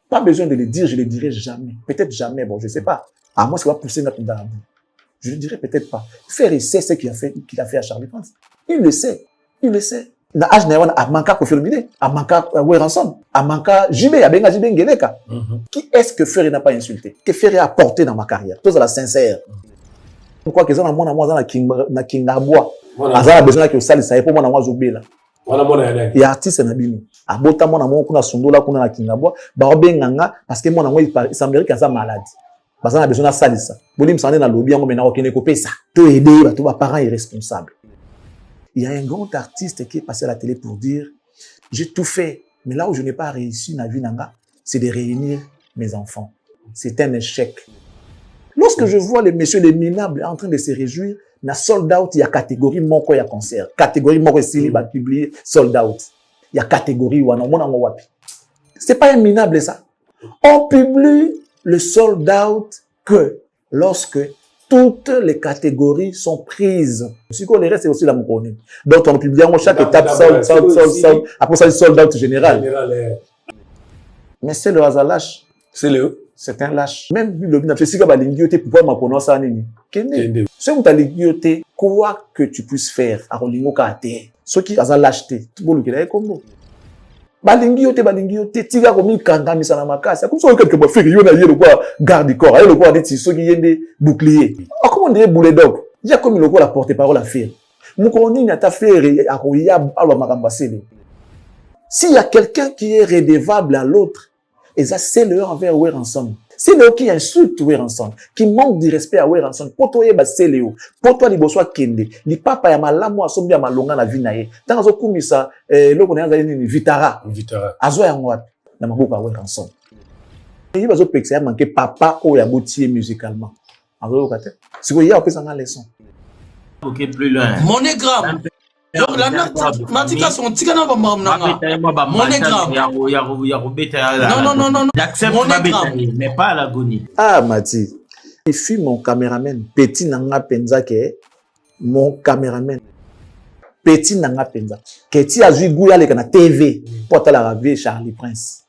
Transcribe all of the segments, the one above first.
Pas besoin de le dire, je ne le dirai jamais. Peut-être jamais, bon, je ne sais pas. À moi, ça va pousser notre dans la boue. Je ne le dirai peut-être pas. Frère, il sait ce qu'il a fait à Charlie Prince. Il le sait. Il le sait. Na âge na a manqué Koffi Olomide, a manqué Weranson, a manqué JB, a benga JB Ngeleka. Qui est-ce que Ferré n'a pas insulté? Que Ferré a apporté dans ma carrière? Tous à la sincère. Pourquoi que ça na moi na Kingabwa. Azala besoin que ça ça pour moi na moi zobela. Il y a artiste na bino. Abota moi na moi kuna sundola kuna na Kingabwa, ba obenganga parce que moi na moi il semblerait qu'il a malade. Parce qu'on a besoin de ça. Boli me sande na lobby ngo mena okene ko pesa. To aider ba to ba parents irresponsables. Il y a un grand artiste qui est passé à la télé pour dire « J'ai tout fait, mais là où je n'ai pas réussi dans la vie, c'est de réunir mes enfants. C'est un échec. » Lorsque je vois les messieurs, les minables, en train de se réjouir, na sold out, il y a catégorie moko ya concert. Catégorie moko sili va publier sold out. Il y a catégorie wana wapi. C'est pas un minable ça. On publie le sold out que lorsque toutes les catégories sont prises. Si on les reste, c'est aussi la moukonne. Donc, on publie chaque étape, sold. Après ça, sold out général. Mais c'est le hasard lâche. C'est un lâche. Même le bin, si tu as l'ingioté pour pouvoir m'apprendre ça, si tu as l'ingioté, quoi que tu puisses faire, à Rolingo Kate, ce qui a lâcheté, tu peux le dire comme nous. Balingioté, tiga comme il kanga misana makasa. Comme ça, quelqu'un peut faire, il y a le quoi, garde du corps, il y a le quoi, des ceux qui y a des boucliers. Comment on dit boulet dog? Il y a comme le quoi la porte-parole à faire. Moukouni n'a pas fait, à Roya, à Marambassé. S'il y a quelqu'un qui est redevable à l'autre, et ça, c'est le envers Weranson. C'est le qui insulte Weranson, qui manque de respect à Weranson. Pour toi, c'est le pour toi, il boit kende. Il papa ya malamu asombi ya malonga na vie nae. Tant azo kumisa, loko na yazali ni vitara. Azo ya ngwa na maboka Weranson. Il bazo pekse ya manke papa o ya botier musicalement. Azo lokate. Si vous y a opesa nga leçon. Ok, plus loin. Monogramme. La matika son tika na ba mamnanga. Monogramme. Non. J'accepte ma bétail, mais pas à l'agonie. Ah, Mati. Il fut mon caméraman. Petit nanga penza ke mon caméraman. Petit nanga penza. Keti azui gouya le kana TV. Porta la rave Charlie Prince.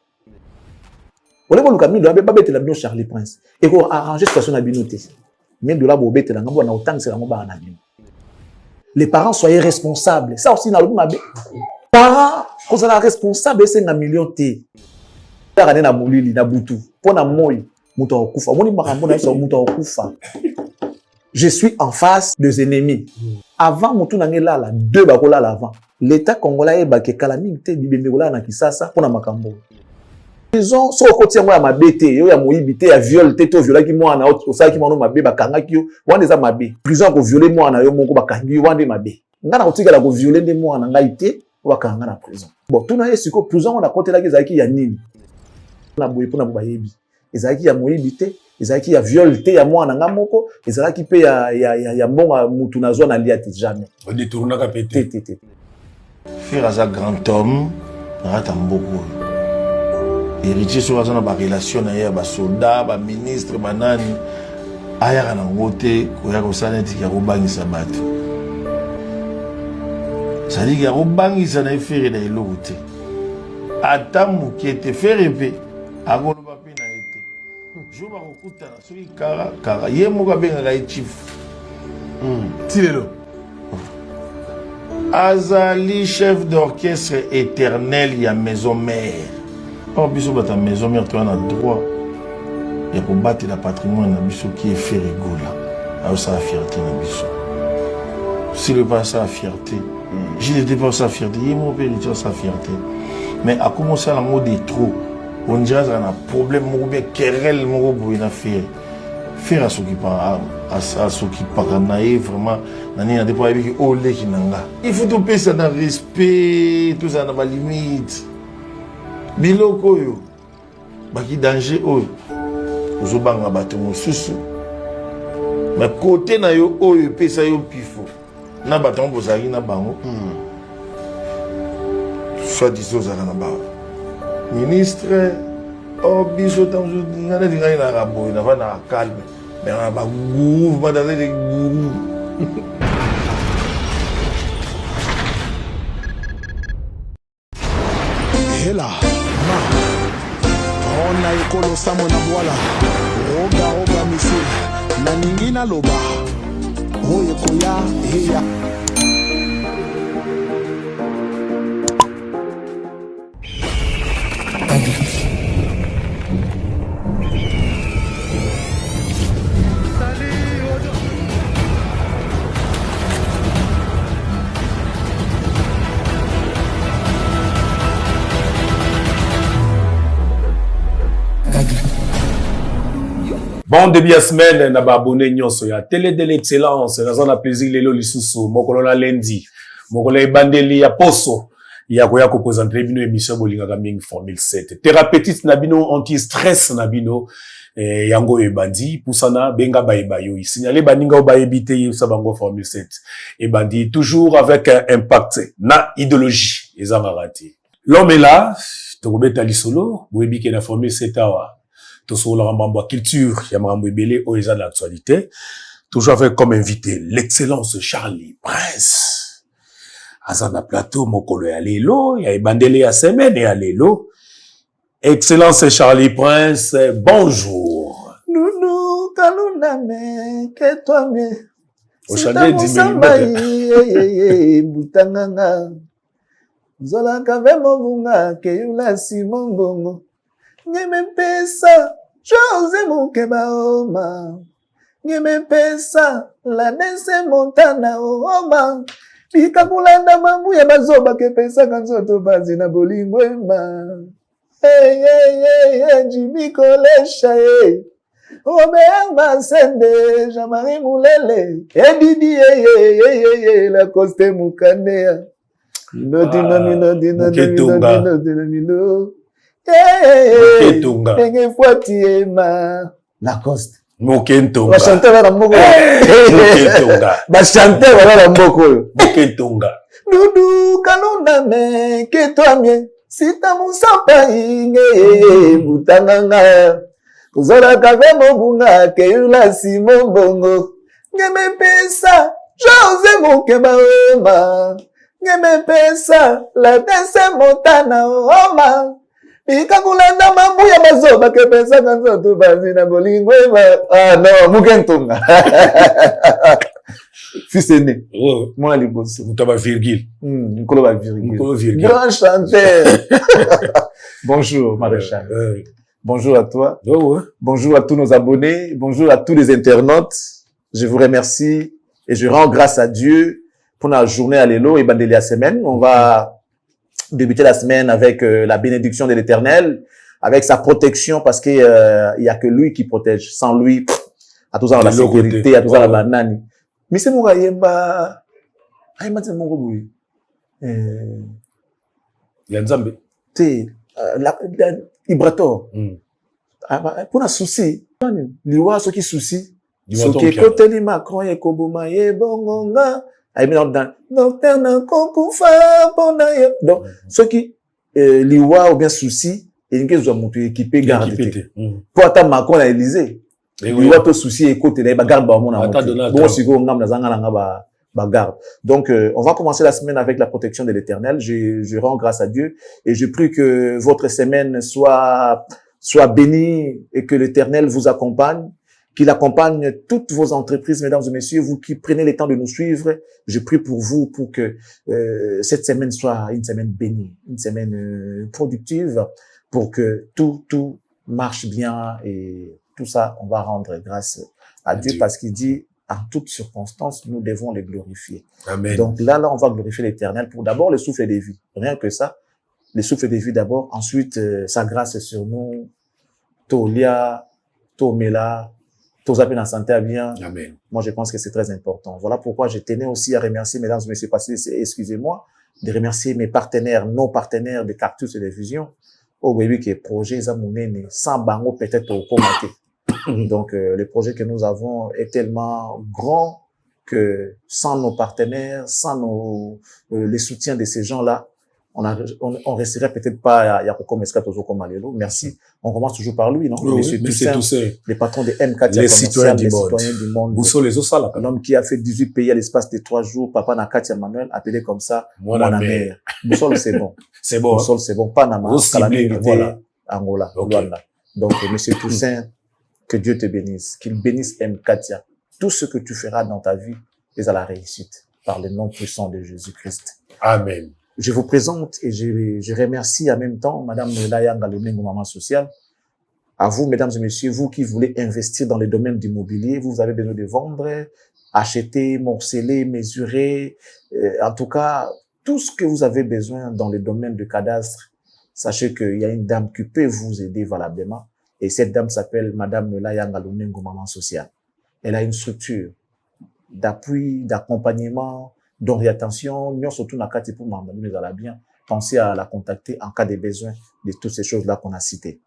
Ole bo lukami do ba betela bino Charlie Prince. Et ko arranger situation na binoté. Mais de là bo betela ngabo na autant c'est la ngoba na bino. Les parents soyez responsables. Ça aussi, dans le monde, parents, quand on est responsable, c'est un million T. Je suis en face des ennemis. Avant, là, deux bakola l'avant. L'État congolais est que calamité bibégola na kisasa pour na makambo. Ils ont so côté moi ma bête, yo ya moibité ya viol teto viola ki moi na autre ça qui m'a mabe ba kanga ki yo wande za mabe. Prison ko violer moi na yo moko ba kangi wande mabe. Ngana ko tika la ko violer de moi na ngai te ba kanga na prison. Bon, tout na yesiko prison on a côté la ki za ki ya nini. Na boye pour na bayebi. Ezaki ya moibité, ezaki ya viol te ya moi na ngamoko, ezaki pe ya mbonga mutu na zo na liati jamais. On détourna ka pété. Faire à grand homme, rata mboko. Héritier sur la relation avec les soldats, les ministres, les nani, aya na ngote ko ya ko saneti ya ko bangisa bato. Sali ya ko bangisa na ifere na elote. Atamu ki était fait pe agolo ba pe na ete. Jo ba ko kutana so kara ye mo ga benga ga chief. Tilelo. Azali chef d'orchestre éternel ya maison mère. Or, biso bata maison mère, tu as droit de combattre le patrimoine na biso qui est fait rigola. Alors ça a fierté na biso. Si le pas ça a fierté, je n'étais pas sa fierté, il mon père était sa fierté. Mais à commencer à la mode des trop, on dirait qu'il y a un problème, mon bien querelle, mon pour une affaire. Faire à ce qui part, à ce qui part naïf vraiment, nani na dépôt avec olé qui nanga. Il faut tout payer ça dans respect, tout ça dans ma limite. Biloko yo baki danger oyo ozobanga bato mosusu mais côté na yo oyo pesa yo pifo na bato bozali na bango soit disons za na ba ministre o biso tamzo ngana dinga na rabo na va na calme mais na ba gourou ba dans les gourou. Et là, on na ekolo samo na bwala roga mise na ningi na loba oye koya eya Bon début de semaine, na ba abonné nyonso ya télé de l'excellence, na plaisir lelo lisusu, mokolo na lundi, mokolo ebandeli ya poso, ya koya ko présenter bino émission bolinga mingi formule 7. Thérapeutique na bino anti-stress na bino, yango ebandi, pusana benga baebayo, signalé baninga baebite sa bango formule 7. Ebandi toujours avec un impact na idéologie, ezangarati. L'homme est là, tokobeta lisolo, boebi ke na formule 7 awa. Toujours la rambo culture, yamarambo ebele oeza de l'actualité. Toujours avec comme invité l'excellence Charlie Prince. Azana plateau mokolo ya lelo, ya ebandele ya semaine ya lelo. Excellence Charlie Prince, bonjour. Nounou kaluname ke toi me. Oshane di butanganga. Zola kavemo bunga ke yula simongongo. Ngeme pesa Jose Mukeba Oma. Ngeme pesa la nese montana Oma. Bika kulanda mamu ya bazoba ke pesa kanzoto bazi na bolingwema. Hey, Jimmy Kolesha, hey. Robert Masende, Jean-Marie Moulele. Edidi, la Coste Moukanea. Dino. Mokentonga. Lacoste. Mokentonga. Ba chanter la mboko. Mokentonga. Ba chanter la mboko. Mokentonga. Dudu kanuna me ke toi mie. Sita musapa inge butanganga. Kuzora kavemo bunga ke yula simo bongo. Ngeme pesa Jose Mukeba Oma. Ngeme pesa la dese montana Oma. Ika kulanda mambu ya bazoba ke pesa kanzoto bazi na bolingwe ah non Mukentonga. Fils aîné. Oh, moi les boss. Mutaba virgule. Nicolas ba virgule. Nicolas virgule. Grand chanteur. Bonjour Maréchal. Bonjour à toi. Oh, ouais. Bonjour à tous nos abonnés, bonjour à tous les internautes. Je vous remercie et je rends grâce à Dieu pour la journée à l'élo et bandelia semaine. On va débuter la semaine avec la bénédiction de l'Éternel, avec sa protection, parce que il y a que lui qui protège. Sans lui, à tous ça la sécurité, à tous ça la banane. Mais c'est mon yemba, ayemba c'est mon goboui. Yanzambe. Tu la Ibrator. Pour un souci, liwa ce qui souci, ce qui est côté li Macron et Kobuma et bongonga. Donc, ceux qui liwa ou bien souci, et une chose monter équipé garde. Pour attendre Macron à l'Élysée. Liwa to souci et côté là, garde ba mon bon si go ngam na zanga nga ba garde. Donc on va commencer la semaine avec la protection de l'Éternel. Je rends grâce à Dieu et je prie que votre semaine soit bénie et que l'Éternel vous accompagne. Qu'il accompagne toutes vos entreprises, mesdames et messieurs, vous qui prenez le temps de nous suivre. Je prie pour vous, pour que cette semaine soit une semaine bénie, une semaine productive, pour que tout marche bien et tout ça, on va rendre grâce à Dieu parce qu'il dit, en toutes circonstances, nous devons les glorifier. Amen. Donc là, on va glorifier l'Éternel pour d'abord le souffle des vies. Rien que ça, le souffle des vies d'abord. Ensuite, sa grâce sur nous, Tolia, Tomela, tous appels en santé à bien. Amen. Moi, je pense que c'est très important. Voilà pourquoi je tenais aussi à remercier, mesdames et messieurs, excusez-moi, de remercier mes partenaires, nos partenaires de Cactus et de Fusion. Au baby qui est projet, sans bango peut-être au commenter. Donc, le projet que nous avons est tellement grand que sans nos partenaires, sans les soutiens de ces gens-là, on resterait peut-être pas à comme Escatozo comme Alélo. Merci. On commence toujours par lui, non? Oui, Monsieur Toussaint, les patrons de M4, les citoyens du monde. L'homme qui a fait 18 pays à l'espace de 3 jours, Papa Nakatia Manuel, appelé comme ça, mon mère. Boussole, c'est bon. C'est bon. Boussole, c'est bon. Panama, Calamité, voilà. Angola, okay. Rwanda. Donc, Monsieur Toussaint, que Dieu te bénisse, qu'il bénisse M. Katia. Tout ce que tu feras dans ta vie est à la réussite, par le nom puissant de Jésus-Christ. Amen. Je vous présente et je remercie en même temps Madame Layanga Lomengo, maman sociale. À vous, mesdames et messieurs, vous qui voulez investir dans le domaine du mobilier, vous avez besoin de vendre, acheter, morceler, mesurer, en tout cas, tout ce que vous avez besoin dans le domaine du cadastre, sachez qu'il y a une dame qui peut vous aider valablement. Et cette dame s'appelle Madame Layanga Lomengo, maman sociale. Elle a une structure d'appui, d'accompagnement, d'orientation. Nous, surtout, dans le pour m'amener à la bien. Pensez à la contacter en cas de besoin de toutes ces choses-là qu'on a citées.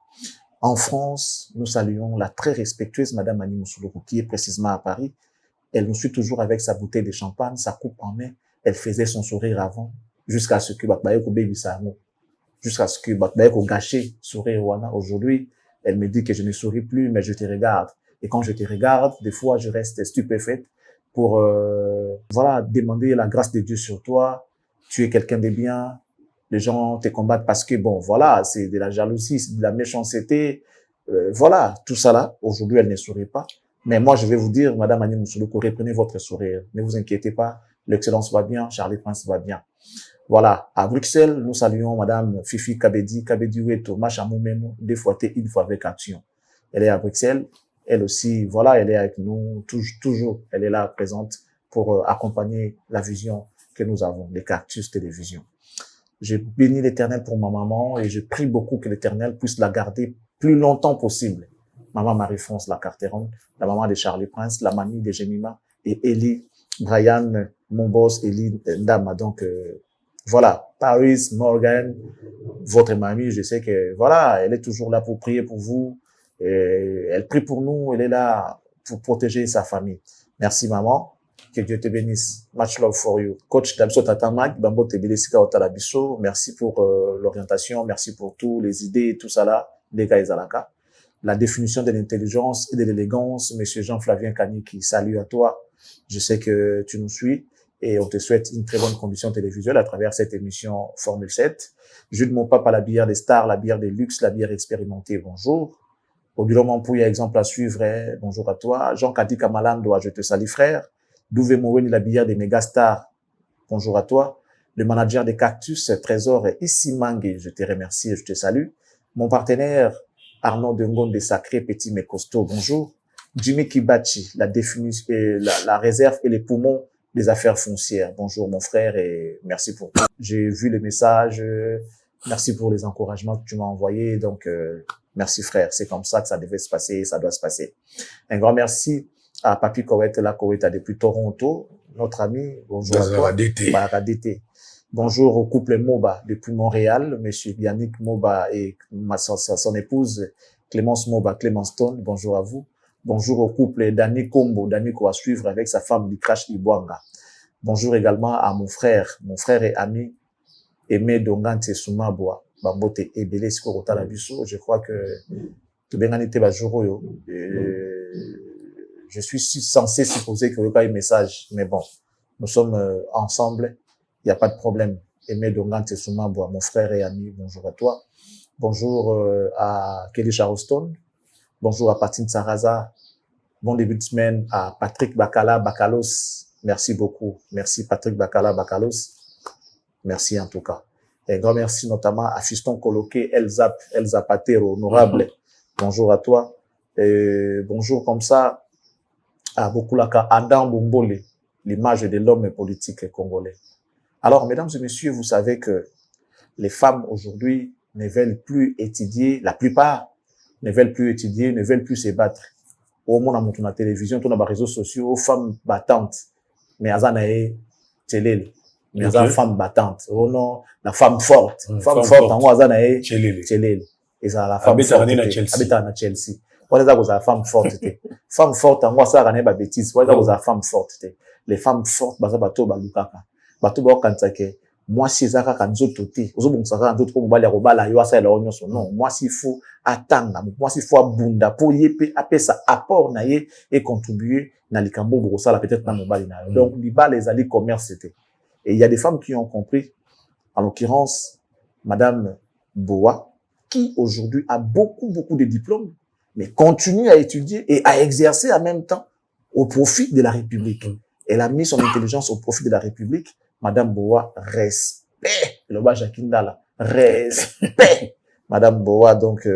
En France, nous saluons la très respectueuse Madame Annie Moussoulou, qui est précisément à Paris. Elle nous suit toujours avec sa bouteille de champagne, sa coupe en main. Elle faisait son sourire avant, jusqu'à ce que jusqu'à ce que gâché sourire wana. Aujourd'hui, elle me dit que je ne souris plus, mais je te regarde. Et quand je te regarde, des fois, je reste stupéfaite pour, voilà, demander la grâce de Dieu sur toi. Tu es quelqu'un de bien. Les gens te combattent parce que, bon, voilà, c'est de la jalousie, c'est de la méchanceté. Voilà, tout ça là. Aujourd'hui, elle ne sourit pas. Mais moi, je vais vous dire, Madame Annie Moussouloko, reprenez votre sourire. Ne vous inquiétez pas. L'excellence va bien. Charlie Prince va bien. Voilà. À Bruxelles, nous saluons Madame Fifi Kabedi Weto, Macha Moumeno, deux fois T, une fois avec action. Elle est à Bruxelles. Elle aussi, voilà, elle est avec nous toujours. Elle est là présente pour accompagner la vision que nous avons, les Cactus Télévision. Je bénis l'Éternel pour ma maman et je prie beaucoup que l'Éternel puisse la garder plus longtemps possible. Maman Marie-France la Carteron, la maman de Charlie Prince, la mamie de Jemima et Ellie, Brian, mon boss, Ellie Ndama. Donc, voilà, Paris, Morgan, votre mamie, je sais que, voilà, elle est toujours là pour prier pour vous. Et elle prie pour nous, elle est là pour protéger sa famille. Merci maman, que Dieu te bénisse. Much love for you. Coach Damso Tatamag, Bambo Tebelesika Otalabiso, merci pour l'orientation, merci pour tous les idées et tout ça là, les gars Zalaka. La définition de l'intelligence et de l'élégance, monsieur Jean-Flavien Kaniki, salut à toi. Je sais que tu nous suis et on te souhaite une très bonne condition télévisuelle à travers cette émission Formule 7. Jules Mon Papa, la bière des stars, la bière des luxe, la bière expérimentée, bonjour. Odilo Mampouya, exemple à suivre, bonjour à toi. Jean Kadi Kamalandoa, je te salue frère. Douvé Moweni, la bière des mégastars, bonjour à toi. Le manager des Cactus, Trésor Issi Mangue, je te remercie et je te salue. Mon partenaire, Arnaud Dengon des Sacrés, Petit mais costaud, bonjour. Jimmy Kibachi, la définition, la réserve et les poumons des affaires foncières, bonjour mon frère et merci pour tout. J'ai vu les messages, merci pour les encouragements que tu m'as envoyés, donc merci frère, c'est comme ça que ça devait se passer, ça doit se passer. Un grand merci à Papi Kowet, la Kowet depuis Toronto, notre ami, bonjour à toi. DT. Bonjour au couple Moba depuis Montréal, monsieur Yannick Moba et son épouse Clémence Moba, Clémence Stone, bonjour à vous. Bonjour au couple Dani Kombo, Dani qu'on va suivre avec sa femme Likrash Ibwanga. Bonjour également à mon frère et ami Aimé Dongante Soumabwa, Bambote Ebele Sikorota Labiso. Je crois que tout bien été Bajuro. Je suis censé supposer qu'il y a pas un message, mais bon, nous sommes ensemble, il n'y a pas de problème. Aimé Dongante Soumabwa, mon frère et ami, bonjour à toi. Bonjour à Kelly Charleston. Bonjour à Patine Saraza. Bon début de semaine à Patrick Bakalos. Merci beaucoup. Merci Patrick Bakalos. Merci en tout cas. Et un grand merci notamment à Fiston Coloqué, Elsa Patero, honorable. Bonjour à toi. Et bonjour comme ça à Bokulaka Adam Bombole, l'image de l'homme politique congolais. Alors, mesdames et messieurs, vous savez que les femmes aujourd'hui ne veulent plus étudier, la plupart ne veulent plus étudier, ne veulent plus se battre. Au monde, on a la télévision, on a les réseaux sociaux, aux femmes battantes. Mais azanae, télé. Mais azanae, femme battante. Oh non, la femme forte. Femme forte, en moi, azanae, télé. Et ça, la femme forte. Habite à Chelsea. Voilà, ça, la femme forte. Femme forte, en moi, ça, on a pas bêtise. Voilà, ça, la femme forte. Les femmes fortes, bah, ça, bateau, bah, lukaka. Bateau, bah, quand ça, moi, si ça, quand ça, toté. Ozo, bon, ça, quand d'autres, comme, bah, les robas, là, yo, ça, la oignon, non. Moi, s'il faut attendre, moi, s'il faut abunda, pour y appeler ça apport, naïe, et contribuer, dans les cambo, brossa, là, peut-être, dans mon bali, donc, les bas, les alliés commerce, c'était. Et il y a des femmes qui ont compris, en l'occurrence, Madame Boa, qui aujourd'hui a beaucoup de diplômes, mais continue à étudier et à exercer en même temps au profit de la République. Elle a mis son intelligence au profit de la République. Madame Boa, respect. Le bas Jacqueline Dalla, respect. Madame Boa, donc,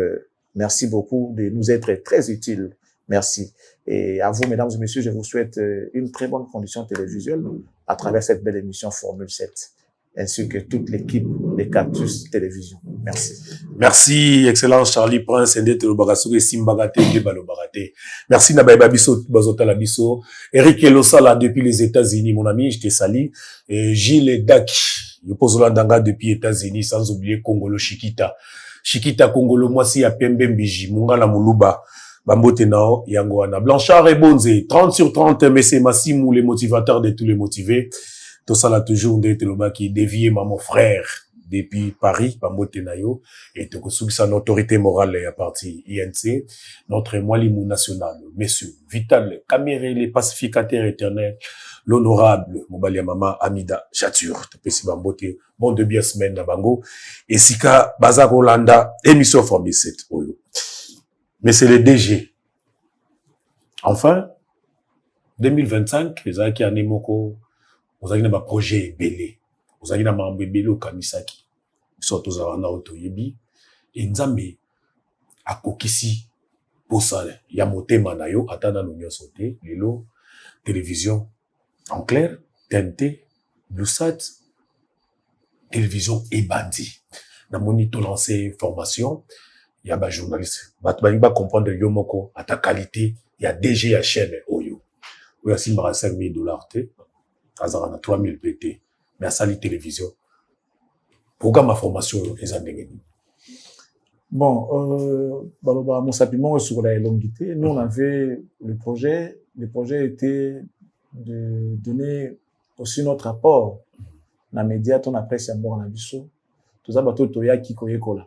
merci beaucoup de nous être très utiles. Merci. Et à vous, mesdames et messieurs, je vous souhaite une très bonne condition télévisuelle à travers cette belle émission Formule 7, ainsi que toute l'équipe des Cactus Télévision. Merci. Merci, Excellence Charlie Prince, Ndete Lobagasoke, Simbagate, Balobagate. Merci, Nabaïba Bisso, Bazota Labisso. Eric Elosala, depuis les États-Unis, mon ami, je te salue. Et Gilles Daki, je pose l'andanga depuis les États-Unis, sans oublier Congolo Chiquita. Chiquita Congolo, moi, si, à Pembe Mbiji, Mungala Muluba. Bambote Nao, Yangoana. Blanchard et Bonze, 30 sur 30, Messé Massimou, les motivateurs de tous les motivés. Tout ça là, toujours, Ndete Loba qui dévié, mon frère, depuis Paris, Bambote Nayo, et tout ça, notre autorité morale à partir INC, notre Moualimou national, messieurs, Vital, Caméré, les pacificateurs éternels, l'honorable, Moubalia Mama, Amida, Chatur, Tepesi Bambote, bon début de semaine, Nabango, et Sika, Bazar Rolanda, émission Formule 7, Oyo. Mais c'est le DG. Enfin, 2025, les gens qui ont Nemoko, vous avez un projet belé. Vous avez un membre belé au Kamisaki. Surtout aux Arana Otoyebi. Et Nzambe, à Kokisi, pour ça, il y a moté manayo, attendant l'union sauté, Lelo, télévision, en clair, TNT, Bluesat, télévision et bandit. Dans mon ito lancé formation, il y a des journalistes. Il va comprendre Yomoko, à ta qualité, il y a DG à chaîne, Oyo. Il y a 5 000 $, Azara na 3 000 PT. Mais à Sali Télévision. Pourquoi ma formation, les années? Bon, mon sapiment sur la longuité. Nous, on avait le projet était de donner aussi notre apport. Dans les médias, on apprécie à mort en abisso. Tout ça, bateau, toya, qui koye kola.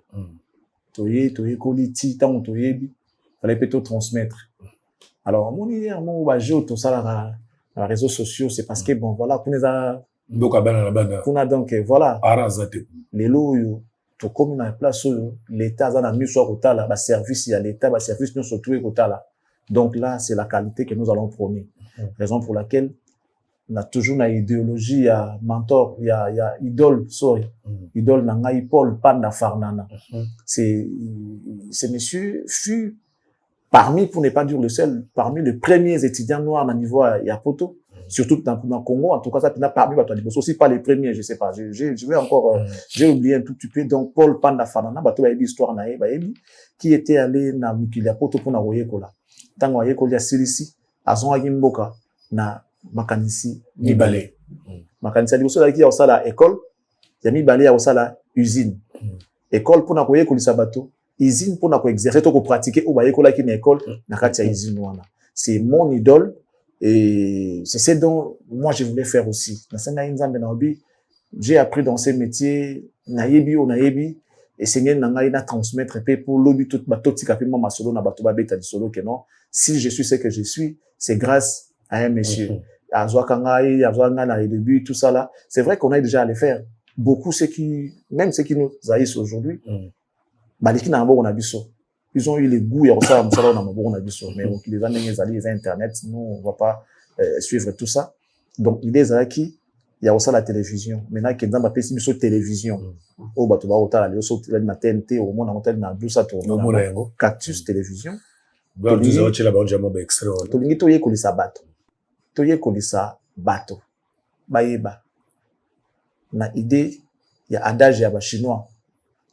Toye koliti, tant toyebi, fallait plutôt transmettre. Alors, mon idée, mon bajo, tout ça, là, les réseaux sociaux, c'est parce que, bon, voilà, qu'on a donc, voilà, les lots, tout comme dans la place où l'État a mis sur côté là, service, il y a l'État, service, nous surtout côté là. Donc là, c'est la qualité que nous allons prôner. Raison pour laquelle on a toujours une idéologie, il y a mentor, il y a idole, idole nangai Paul Panda Farnana. C'est monsieur fut parmi, pour ne pas dire le seul, parmi les premiers étudiants noirs à niveau Yapoto, surtout dans le Congo. En tout cas, ça n'a pas parmi, aussi pas les premiers, je sais pas. Je vais encore, j'ai oublié un tout petit peu. Donc, Paul Panda Farnana, bato ba histoire na qui était allé na Mikili Yapoto pour na Woyekola. Tant Woyekola Silisi, azon agimboka na makanisi mibale. Makanisi liboso la ki ya osala école, ya mibale ya osala usine. École pour na koyekolisa bato, usine pour na ko exercer to ko pratiquer ou ba yekola ki na école na kati ya usine wana. C'est mon idole et c'est ce dont moi je voulais faire aussi. Na sanga nzambe na obi, j'ai appris dans ces métiers nayebi o nayebi et seigneur na ngai na transmettre pe pour lobi tout bato tika pe ma solo na bato ba beta di solo que non. Si je suis ce que je suis, c'est grâce à un monsieur. À Zouakangaï, à Zouangana, les débuts, tout ça là. C'est vrai qu'on a déjà à les faire. Beaucoup, même ceux qui nous haïssent aujourd'hui, ils ont eu les goûts, il y a ça, mais les années, les Internet, nous, on va pas suivre tout ça. Donc, il est qui, il y a aussi la télévision. Maintenant, qu'il y a des sur télévision. Au Batouba, au Tala, la TNT, au monde, au Tel, Blue Saturn, Cactus Télévision. Toye kolisa bato. Baeba. Na idée, il y a adage ya ba chinois.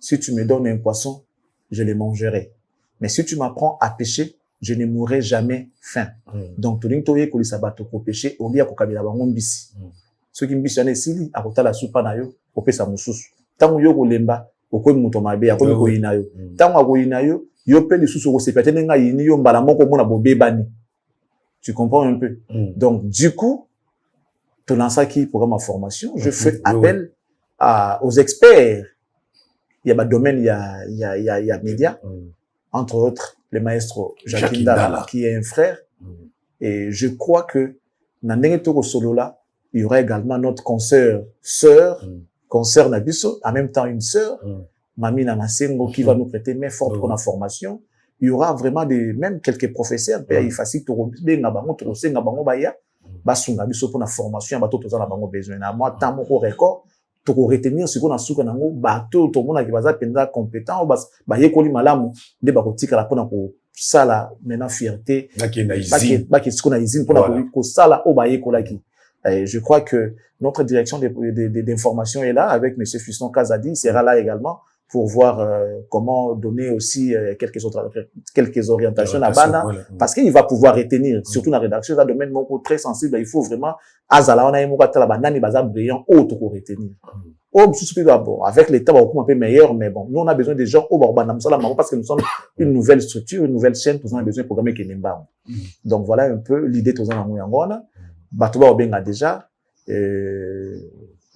Si tu me donnes un poisson, je le mangerai. Mais si tu m'apprends à pêcher, je ne mourrai jamais faim. Donc, toye kolisa bato ko pêcher, au lieu ko kabila bango mbisi. Ceux qui mbisi ane sili, akota la soupa na yo, ko pesa mususu. Tango yo ko lemba, ko muto mabe, ko ko yina yo. Tango ko yina yo, yo pe lisusu ko sepete nga yini yo mbala moko mona bobebani. Tu comprends un peu? Donc, du coup, tu lances qui programme ma formation, je fais appel aux experts. Il y a un domaine, il y a médias, entre autres, le maestro Jacqueline Dalla, qui est un frère. Et je crois que, dans le solo là, il y aura également notre consoeur, sœur Nabiso, en même temps une sœur, Mamina Masengo qui va nous prêter main forte pour la formation. Il y aura vraiment même quelques professeurs, il facile pour la formation, besoin. Moi, tant mon record, pour retenir ce qu'on a sous un bateau, tout le monde qui va être compétent, malamu, de barotika la pona pour ça là, maintenant fierté. Je crois que notre direction d'information est là avec M. Fiston Kazadi, il sera là également pour voir comment donner aussi quelques orientations à Bana, parce qu'il va pouvoir retenir, surtout dans la rédaction, c'est un domaine très sensible, il faut vraiment, azala, on a un banani baza brillant, autre pour retenir. Avec l'État, on va un peu meilleur, mais bon, nous on a besoin des gens au Borbanam, parce que nous sommes une nouvelle structure, une nouvelle chaîne, tout ça, on a besoin de programmer Kenemba. Donc voilà un peu l'idée, tout ça, Batouba Obenga déjà,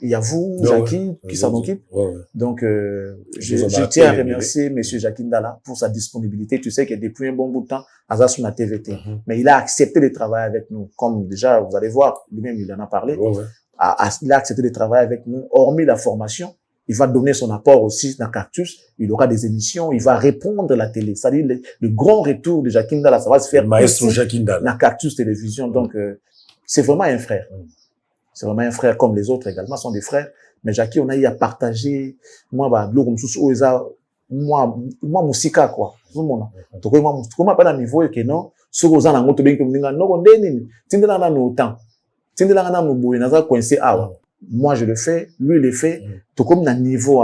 il y a vous, Jackie, qui s'en occupe. Donc, je tiens à remercier M. Jackie Ndala pour sa disponibilité. Tu sais que depuis un bon bout de temps, Azas sur la TVT. Mais il a accepté de travailler avec nous. Comme déjà, vous allez voir, lui-même, il en a parlé. Il a accepté de travailler avec nous. Hormis la formation, il va donner son apport aussi dans Cactus. Il aura des émissions. Il va répondre à la télé. C'est-à-dire, le grand retour de Jackie Ndala, ça va se faire Maestro Jackie Ndala dans Cactus Télévision. Donc, c'est vraiment un frère. C'est vraiment un frère comme les autres également, sont des frères. Mais Jackie, on a eu à partager, moi, musika, quoi. Tout le monde. Donc, moi, pas dans le niveau, que non, ce que vous en avez, moi, je le fais, lui, il le fait, tout comme dans le niveau,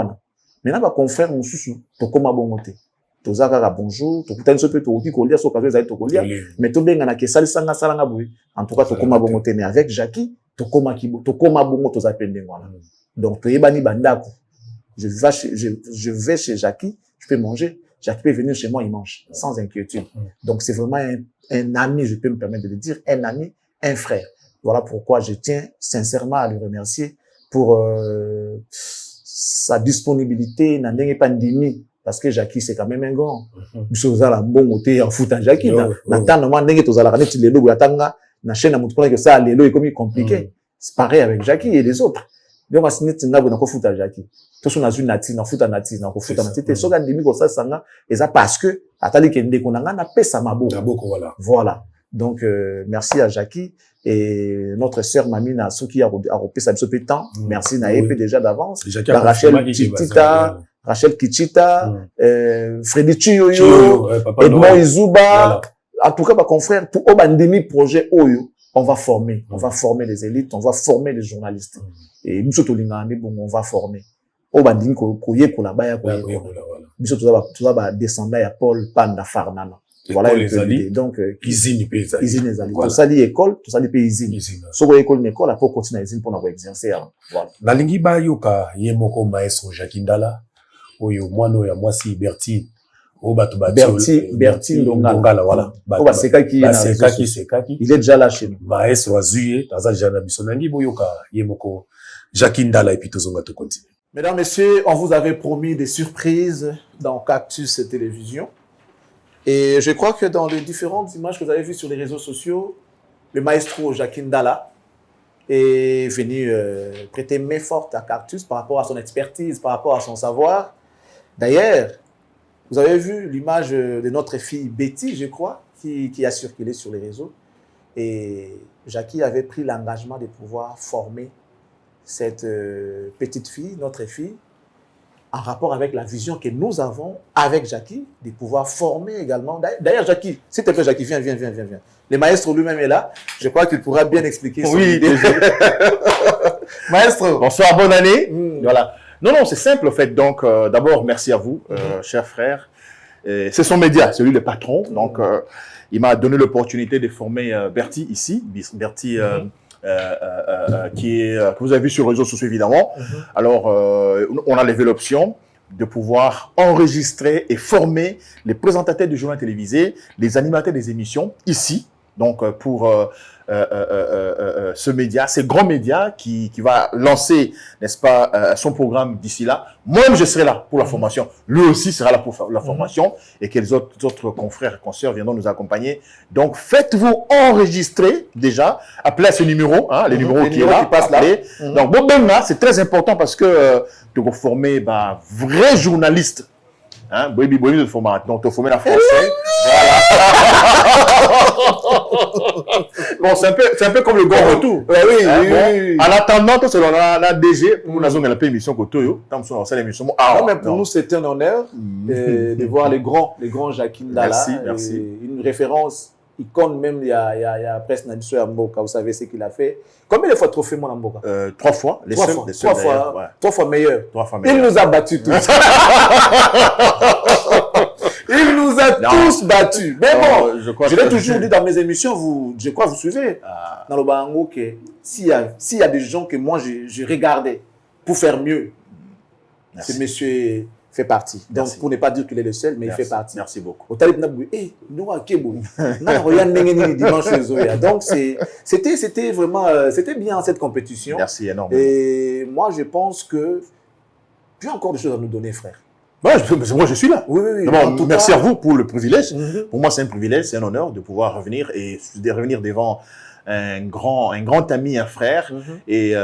maintenant, ma confrère, mon sous, tout comme à bon côté. Tozaka bonjour, tout peut être tout qui colia, so kazo zaito colia, mais tout bien que sali sanga salanga boui. En tout cas, tout comme à bon côté, mais avec Jackie, tout comme à kibo, tout comme à bon to zapende ngwana. Donc, tu bani bandako. Je vais chez Jackie, je peux manger. Jackie peut venir chez moi, il mange, sans inquiétude. Donc, c'est vraiment un ami, je peux me permettre de le dire, un ami, un frère. Voilà pourquoi je tiens sincèrement à le remercier pour sa disponibilité, n'a pandémie. Parce que Jackie, c'est quand même un grand. Bisoza la bon côté en foot en Jackie. Na tant normalement ndenge tozala kana ti lelo boyatanga na chaîne na mutupona que ça lelo est comme compliqué. C'est pareil avec Jackie et les autres. Donc on s'est dit na foot en Jackie. Tout son azu nati na foot en nati na foot en nati. Te soga ndimi ko ça sanga et ça parce que atali kende konanga na pesa maboko. Voilà. Donc merci à Jackie et notre sœur Mamina Soki a repé sa peu temps. Merci na EP déjà d'avance. Rachel Kichita, Freddy Chuyoyo, Edmond Izuba, en tout cas, ma confrère, tout au bandemi projet Oyo, on va former les élites, on va former les journalistes. Et nous, surtout, on va former. Au bandemi, koye pour la baya, nous, surtout, descendre à Paul Panda Farnana. Voilà un peu l'idée. Donc, Izine les alliés. Tout ça, l'école, tout ça, les pays Izine. So, l'école, l'école, après, continuer à Izine pour nous exercer. Voilà. La lingi ba yoka, yemoko maestro Jackie Ndala. Oyo mwano ya mwasi Berti o bato Berti Ndongala voilà ba sekaki il est déjà là chez nous maestro azuye taza jana bisonangi boyoka yemoko Jackie Ndala et puis tozonga to continue. Mesdames, messieurs, on vous avait promis des surprises dans Cactus Télévision et je crois que dans les différentes images que vous avez vues sur les réseaux sociaux, le maestro Jackie Ndala est venu prêter main forte à Cactus par rapport à son expertise, par rapport à son savoir. D'ailleurs, vous avez vu l'image de notre fille Betty, je crois, qui a circulé sur les réseaux. Et Jackie avait pris l'engagement de pouvoir former cette petite fille, notre fille, en rapport avec la vision que nous avons avec Jackie, de pouvoir former également. D'ailleurs, Jackie, s'il te plaît, Jackie, viens. Le maestro lui-même est là. Je crois qu'il pourra bien expliquer son idée. Maestro. Bonsoir, bonne année. Voilà. Non, c'est simple, en fait. Donc, d'abord, merci à vous, chers frères. C'est son média, c'est lui le patron. Donc, il m'a donné l'opportunité de former Berti ici. Berti, que vous avez vu sur les réseaux sociaux, évidemment. Alors, on a levé l'option de pouvoir enregistrer et former les présentateurs du journal télévisé, les animateurs des émissions, ici, donc pour ce média, ces grands médias qui va lancer, n'est-ce pas, son programme d'ici là. Moi-même, je serai là pour la formation. Lui aussi sera là pour la formation et que les autres confrères et consoeurs viendront nous accompagner. Donc, faites-vous enregistrer déjà. Appelez à ce numéro, hein, les numéros qui est là, qui passent là. Donc, bon, ben là, c'est très important parce que tu vas former vrai journaliste. Hein, donc, tu former la française. Bon, c'est un peu comme le grand retour. Oui. En attendant, tout selon la DG, nous avons une émission que tu as. Mais pour nous, c'est un honneur de voir les grands Jacqueline Dala. Merci. Une référence icône même, il y a presque Nabiso Mboka, vous savez ce qu'il a fait. Combien de fois trophée mon Mboka? 3 fois. Trois fois meilleur. Il nous a battus tous. Il nous a tous battus. Mais bon, je l'ai toujours dit dans mes émissions, je crois que vous suivez. Dans le Bango, que s'il y a des gens que moi je regardais pour faire mieux, ce monsieur fait partie. Donc, pour ne pas dire qu'il est le seul, mais il fait partie. Merci beaucoup. Donc, c'était vraiment, c'était bien cette compétition. Merci énormément. Et moi, je pense que tu as encore des choses à nous donner, frère. Moi, je suis là. Oui. Merci à vous pour le privilège. Pour moi, c'est un privilège, c'est un honneur de pouvoir revenir et de revenir devant un grand ami, un frère. Et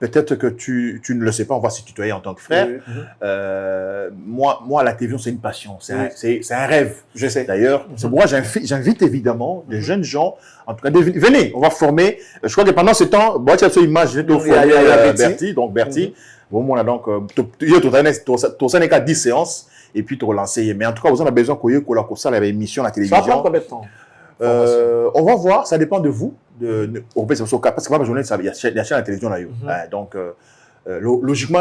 peut-être que tu ne le sais pas, on va se tutoyer en tant que frère. Moi, la télévision, c'est une passion, c'est un rêve. Je sais. D'ailleurs, c'est pourquoi j'invite évidemment des jeunes gens, en tout cas, venez, on va former. Je crois que pendant ce temps, tu as cette image, j'ai formé Bertie. Donc, Bertie, bon, on a donc, tu as qu'à 10 séances, et puis tu relances. Mais en tout cas, vous en avez besoin qu'il y ait la émission à la télévision. Ça prend combien de temps? On va voir, ça dépend de vous. Parce que moi, ma journée, il y a chaîne à la télévision là. Donc, logiquement,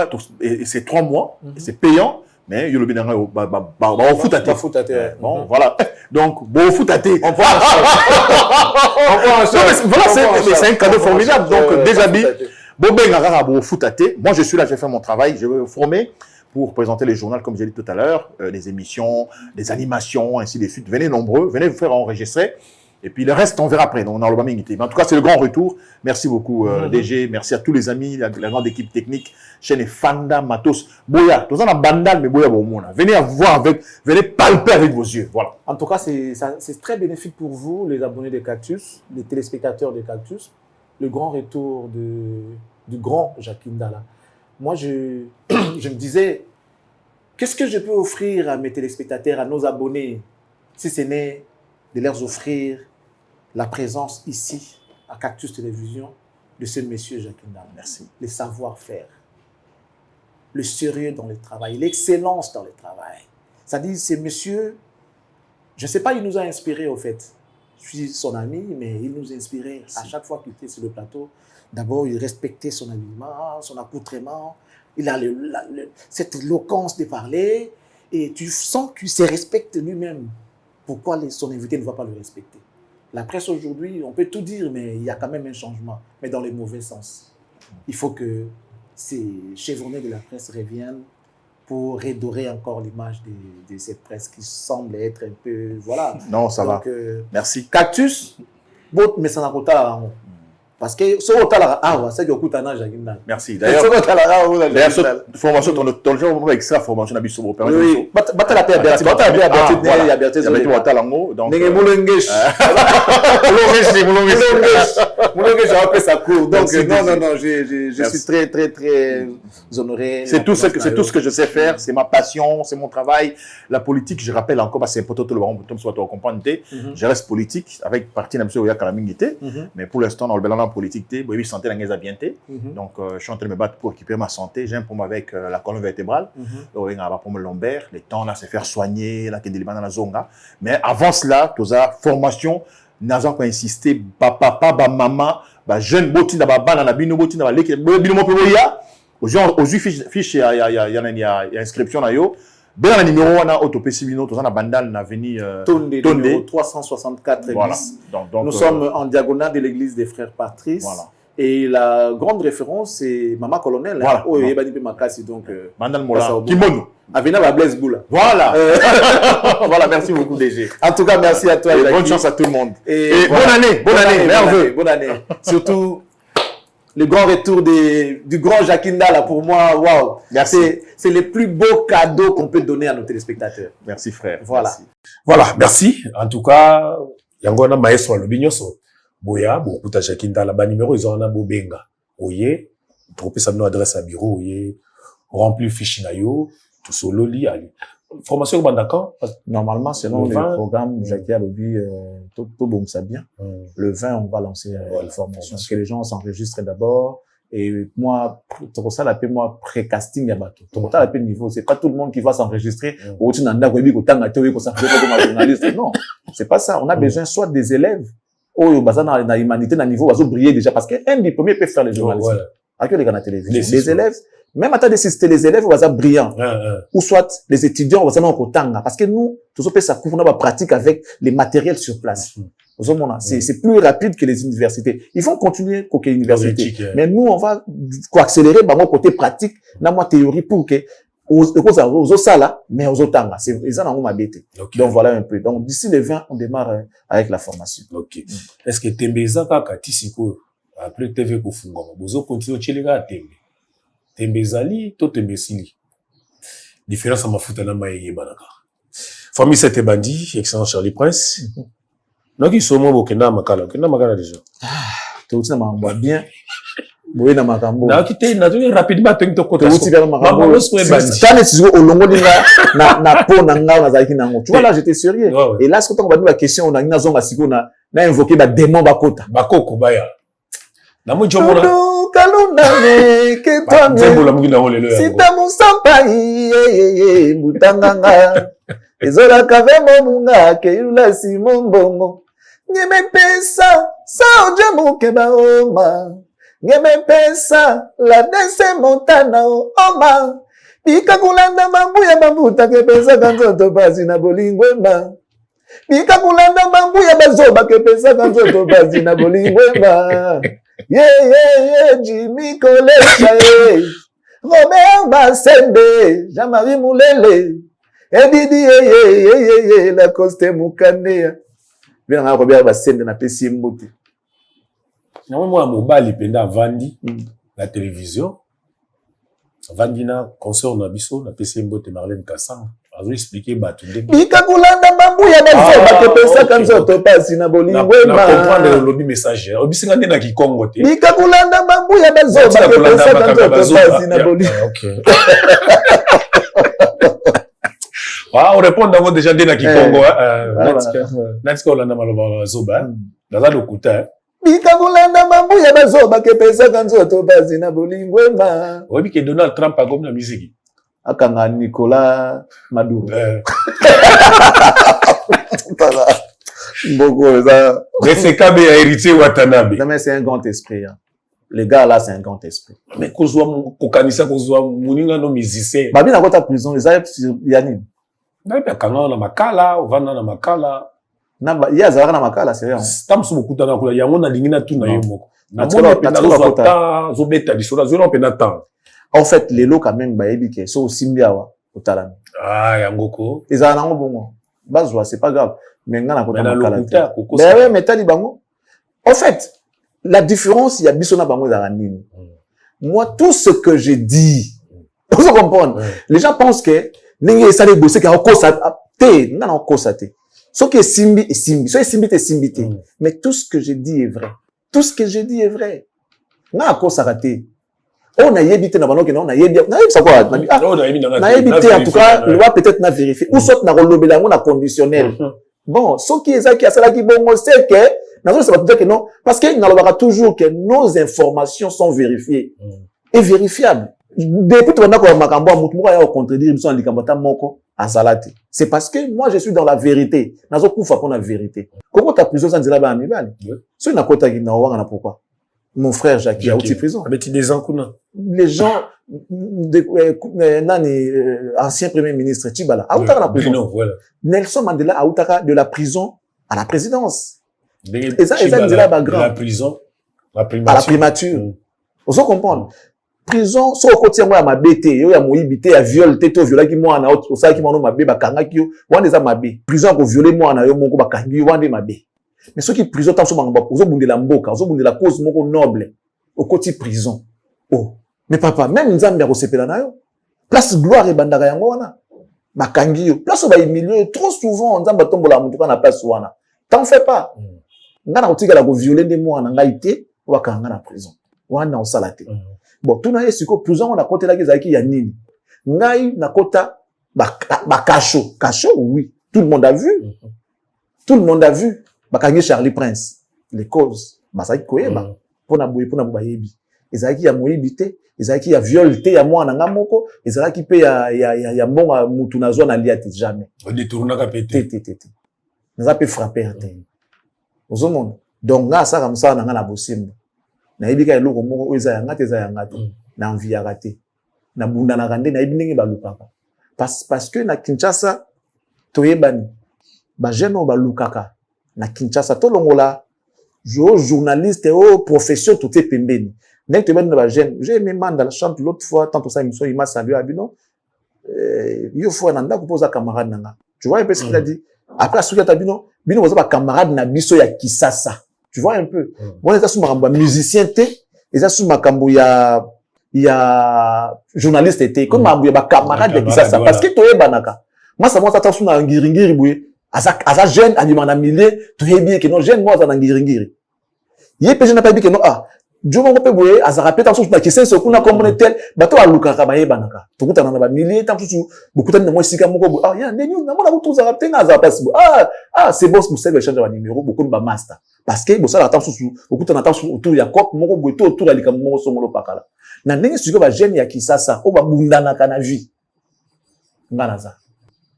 c'est 3 mois, c'est payant, mais il y a le foot à terre. Bon, voilà. Donc, bon foot à terre. On prend un choc. Voilà, c'est un cadeau formidable. Donc, déjà dit, bon foot à terre. Moi, je suis là, je vais faire mon travail, je vais vous former pour présenter les journaux, comme j'ai dit tout à l'heure, des émissions, des animations, ainsi de suite. Venez nombreux, venez vous faire enregistrer. Et puis le reste, on verra après. Donc, on a le Bamingité. Mais en tout cas, c'est le grand retour. Merci beaucoup, DG. Merci à tous les amis, la grande équipe technique, chaîne Fanda, Matos, Boya. Tout ça, on a bandal, mais Boya, bon, venez voir venez palper avec vos yeux. Voilà. En tout cas, c'est très bénéfique pour vous, les abonnés de Cactus, les téléspectateurs de Cactus, le grand retour du grand Jacqueline Dala. Moi, je me disais, qu'est-ce que je peux offrir à mes téléspectateurs, à nos abonnés, si ce n'est de leur offrir la présence ici, à Cactus Télévision, de ce monsieur Jacqueline Dala. Merci. Le savoir-faire, le sérieux dans le travail, l'excellence dans le travail. C'est-à-dire, ce monsieur, je ne sais pas, il nous a inspirés au fait. Je suis son ami, mais il nous inspirait à chaque fois qu'il était sur le plateau. D'abord, il respectait son habillement, son accoutrement. Il a cette éloquence de parler et tu sens qu'il se respecte lui-même. Pourquoi son invité ne va pas le respecter? La presse aujourd'hui, on peut tout dire, mais il y a quand même un changement, mais dans le mauvais sens. Il faut que ces chevronnés de la presse reviennent pour redorer encore l'image de cette presse qui semble être un peu... Voilà. Non, ça va. Merci. Cactus, mais ça n'a pas parce que ce c'est que Koutana Jacqueline. Merci. D'ailleurs, cette formation, ton genre avec ça, formation à Bissau. Oui, battez la paix à Bertie. Battez la paix à Bertie. Il y a Bertie. Il y a Bertie. Donc, j'ai appelé sa cour. Donc, non, je suis très, très, très honoré. C'est tout ce que je sais faire. C'est ma passion, c'est mon travail. La politique, je rappelle encore, c'est important tout le monde, comme soit tu comprendre. Je reste politique avec parti Namso Oya Kalamingité, mais pour l'instant, dans le bilan politique, je santé dans les habientés. Donc, je suis en train de me battre pour récupérer ma santé. J'ai un problème avec la colonne vertébrale. Donc, un problème lombaire. Les temps là, c'est faire soigner, là, qui est dans la zone là. Mais avant cela, tu as formation, nous avons insisté, papa, maman, jeune botin dans la bino botin dans la bino mopoya. Aujourd'hui, fiche, il y a inscription là yo. Bien le numéro on a autopsie bino, tout ça na bandal na venu Tonde 364 voilà. Donc, nous sommes en diagonale de l'église des frères Patrice. Voilà. Et la grande référence, c'est Maman Colonel. Voilà. Oh, il y a Makassi, donc. Mandal Mola. Kimono. Avena Blaise Boula. Voilà. Voilà, merci beaucoup, DG. En tout cas, merci à toi. Et bonne chance à tout le monde. Et voilà. Bonne année, merveilleux. Bonne année. Surtout, le grand retour du grand Jakinda, là, pour moi, waouh. C'est le plus beau cadeau qu'on peut donner à nos téléspectateurs. Merci, frère. Voilà. Merci. Voilà, merci. En tout cas, Yangona Maestro Lobinyoso. Boya, beaucoup de Jakinda, là-bas, numéro, ils ont un Bobenga. Oye, trompez ça nos adresse à bureau, oye, remplir fiche nayo, tout solo li, ali. Formation au Bandaka? Normalement, selon le programme, Jackie a lobby, tout bon, ça bien. Le 20, on va lancer la formation. Parce que les gens s'enregistrent d'abord. Et moi, pour ça, la paix, moi, pré-casting à bateau. Pour ça, la paix niveau, c'est pas tout le monde qui va s'enregistrer. Non, c'est pas ça. On a besoin soit des élèves, ou dans la humanité, dans le niveau, on va briller déjà. Parce qu'un diplômé peut faire les journalistes. Avec les gars à la télévision. Les élèves, même à ta décider, les élèves, on va être brillants. Ou soit les étudiants, on va être en parce que nous, tout ça, ça couvre notre pratique avec les matériels sur place. C'est plus rapide que les universités. Ils vont continuer qu'aux universités. Mais nous, on va accélérer par mon côté pratique, dans ma théorie pour que, aux sala, mais aux otanga. C'est, ils en ont ma bête. Donc voilà un peu. Donc d'ici le 20, on démarre avec la formation. Ok. Est-ce que Tembeza kaka tisiko, après TV Kofunga, vous continuez au Chilega à Tembe? Tembezali, to Tembesili. Différence à ma foute na maïe banaka. Famille Sete Bandi, excellent Charlie Prince. Donc ils sont morts kenda makala déjà. Tu aussi na bien. Boye na makambo. Na kité na tu rapidement to kota. Tu aussi na makambo. Tane tu au longo linga na po na nga na zaki nango. Tu vois là j'étais sérieux. Et là ce que on va nous la question on a ina zonga siko na invoquer ba démon bakota. Bakoko baya. Na mo jomona. Kalunda ne ke toi ne. Zembola mugina ho lelo. Sita musampa mutanganga. Ezola kavemo munga ke yula simombongo. Ngeme pesa sa oje mukeba oma. Ngeme pesa la dese montana oma. Bika kulanda mambu ya mabuta ke pesa kanzoto basi na bolingwema. Bika kulanda mambu ya bazoba ke pesa kanzoto basi na bolingwema. Jimmy Kolesha Robert Basende Jean-Marie Moulele Edidi la Coste Mukandea. Bien na Robert Basende na pesi mbote. Na moi mobali penda vandi la télévision. Vandi na concert na biso na pesi mbote Marlène Kassang. Azo expliquer batunde. Bika kulanda mambu ya bazoba ke pesa kanzoto pasi na bolingwema. Na comprendre le lobby messager. Obisinga nde na Kikongo te. Bika kulanda mambu ya bazoba ke pesa kanzoto pasi na bolingwema. OK. Ah, on répond d'abord déjà nde na Kikongo. Natika olanda maloba bazoba. Daza lokuta. Bika kulanda mambu ya bazoba ke pesa kanzoto pasi na bolingwema. Obi ke Donald Trump a comme la musique. Akanga Nicolas Maduro. Beaucoup ça. Mais c'est Kabe a hérité Watanabe. Non mais c'est un grand esprit. Hein. Les gars là c'est un grand esprit. Mais kozwa kokanisa kozwa muninga no musicien. Babi na kota prison les a yani. Na pe kanga na makala, ovanda na makala. Na ya zara na makala c'est vrai. Tamsu bokuta na kula yango na lingina tu na yo moko. Na tsolo kota zo beta lisura zo pe na temps. En fait, les lots quand même, bah,ébike, so simbiawa, au talami. Ah, yangoko. Ils en ont bon. Bazwa, c'est pas grave. Mais n'en a pas de mais ouais, mais tali bango. En fait, la différence, il y a bisona bango d'aranini. Moi, tout ce que je dis, vous comprenez? Les gens pensent que, n'engé ça les bosser qu'à constater, non, constater. Ce qui est simbi est simbi. Ce qui est simbi est simbi. Mais tout ce que je dis est vrai. Tout ce que je dis est vrai. Non, à cause raté. On a yébité na bano que non, on a yébité. On a yébité quoi? On a yébité en tout cas, il va peut-être na vérifier. Ou soit na relobela, on a conditionnel. Bon, ce qui est ça qui a cela qui bon, on sait que, non, ça va dire que non, parce qu'il n'y aura toujours que nos informations sont vérifiées et vérifiables. Depuis tout le monde, makambo mutmuka ya contredire biso andikambata moko azalati. C'est parce que moi je suis dans la vérité. Nazo kufa pour la vérité. Comment t'as plusieurs ans ba amibali? So na kota ki na wanga na pourquoi? Mon frère Jacques a outil prison. Mais tu des ankuna. Les gens ancien premier ministre Tibala a outaka la prison. Voilà. Nelson Mandela a outaka de la prison à la présidence. Et ça de la prison à la primature. Vous comprenez? Prison, so côté moi ma bête, yo ya moibité, ya viol, této viola qui moi na autre, ça qui m'en ma bé, ba kanga ki yo, wan des ma bé. Prison ko violer moi na yo moko ba kangi yo wan de ma bé. Mais ceux qui prison tant so mangba, ozo bunde la mboka, ozo bunde la cause moko noble au côté prison. Oh, mais papa, même nzambe ko sepela na yo. Place gloire et bandaka yango wana. Ba kangi yo, place ba humilier trop souvent nzambe tombola mutuka na place wana. T'en fais pas. Ngana kotika la ko violer de moi na ngaité, wa kanga na prison. Wana o salate. Bon, tout na yesiko prison on a côté là qui ya nini. Ngai na kota ba cacho, oui, tout le monde a vu. Tout le monde a vu. Ba kangi Charlie Prince, les causes, ba ça koyeba pona boyebi. Ezaki ya moyibité, ezaki ya violité ya mwana ngamoko, ezaki pe ya mbonga mutu na zone aliate jamais. On détourna ka pété. Naza pe frapper à terre. Ozomona. Donc nga ça comme ça na bosimbo. Na yebika eloko moko eza ya ngate na envie ya raté na bunda na rande na yebinenge balukaka parce que na Kinshasa toyebani ba jeune ba lukaka na Kinshasa to longola journaliste profession tout est pembeni nek to ba jeune j'ai aimé Mandala chante l'autre fois tant ça émission il m'a salué abino yo fois nanda kupoza camarade nanga tu vois un peu ce qu'il a dit après souki tabino bino boza ba camarade na biso ya Kisasa. Tu vois un peu. Moi, les assumes musicien té, les assumes makambo ya journaliste té, comme makambo ya camarade de Kisasa. Parce que toye banaka. Moi, ça moi ça sous na ngiringiri boué. Asa jeune, animana millier, toye bien que non jeune moi ça na ngiringiri. Yé pe jeune n'a pas dit que non ah. Dieu m'a pas boué, asa rappelé tant sous na kisen so kuna comme tel, bato a luka ka baye banaka. Tokuta na ba millier tant sous beaucoup de moi sika moko ah ya ndenyo na mona butu za rappelé na za passe. Ah c'est bon pour ça le change de numéro beaucoup de ba master. Parce que ça attend sous beaucoup de attend autour ya cop moko boito autour ya likam moko songolo pakala na ndenge siko ba jeune ya Kisasa o ba bundana kana vie ngana za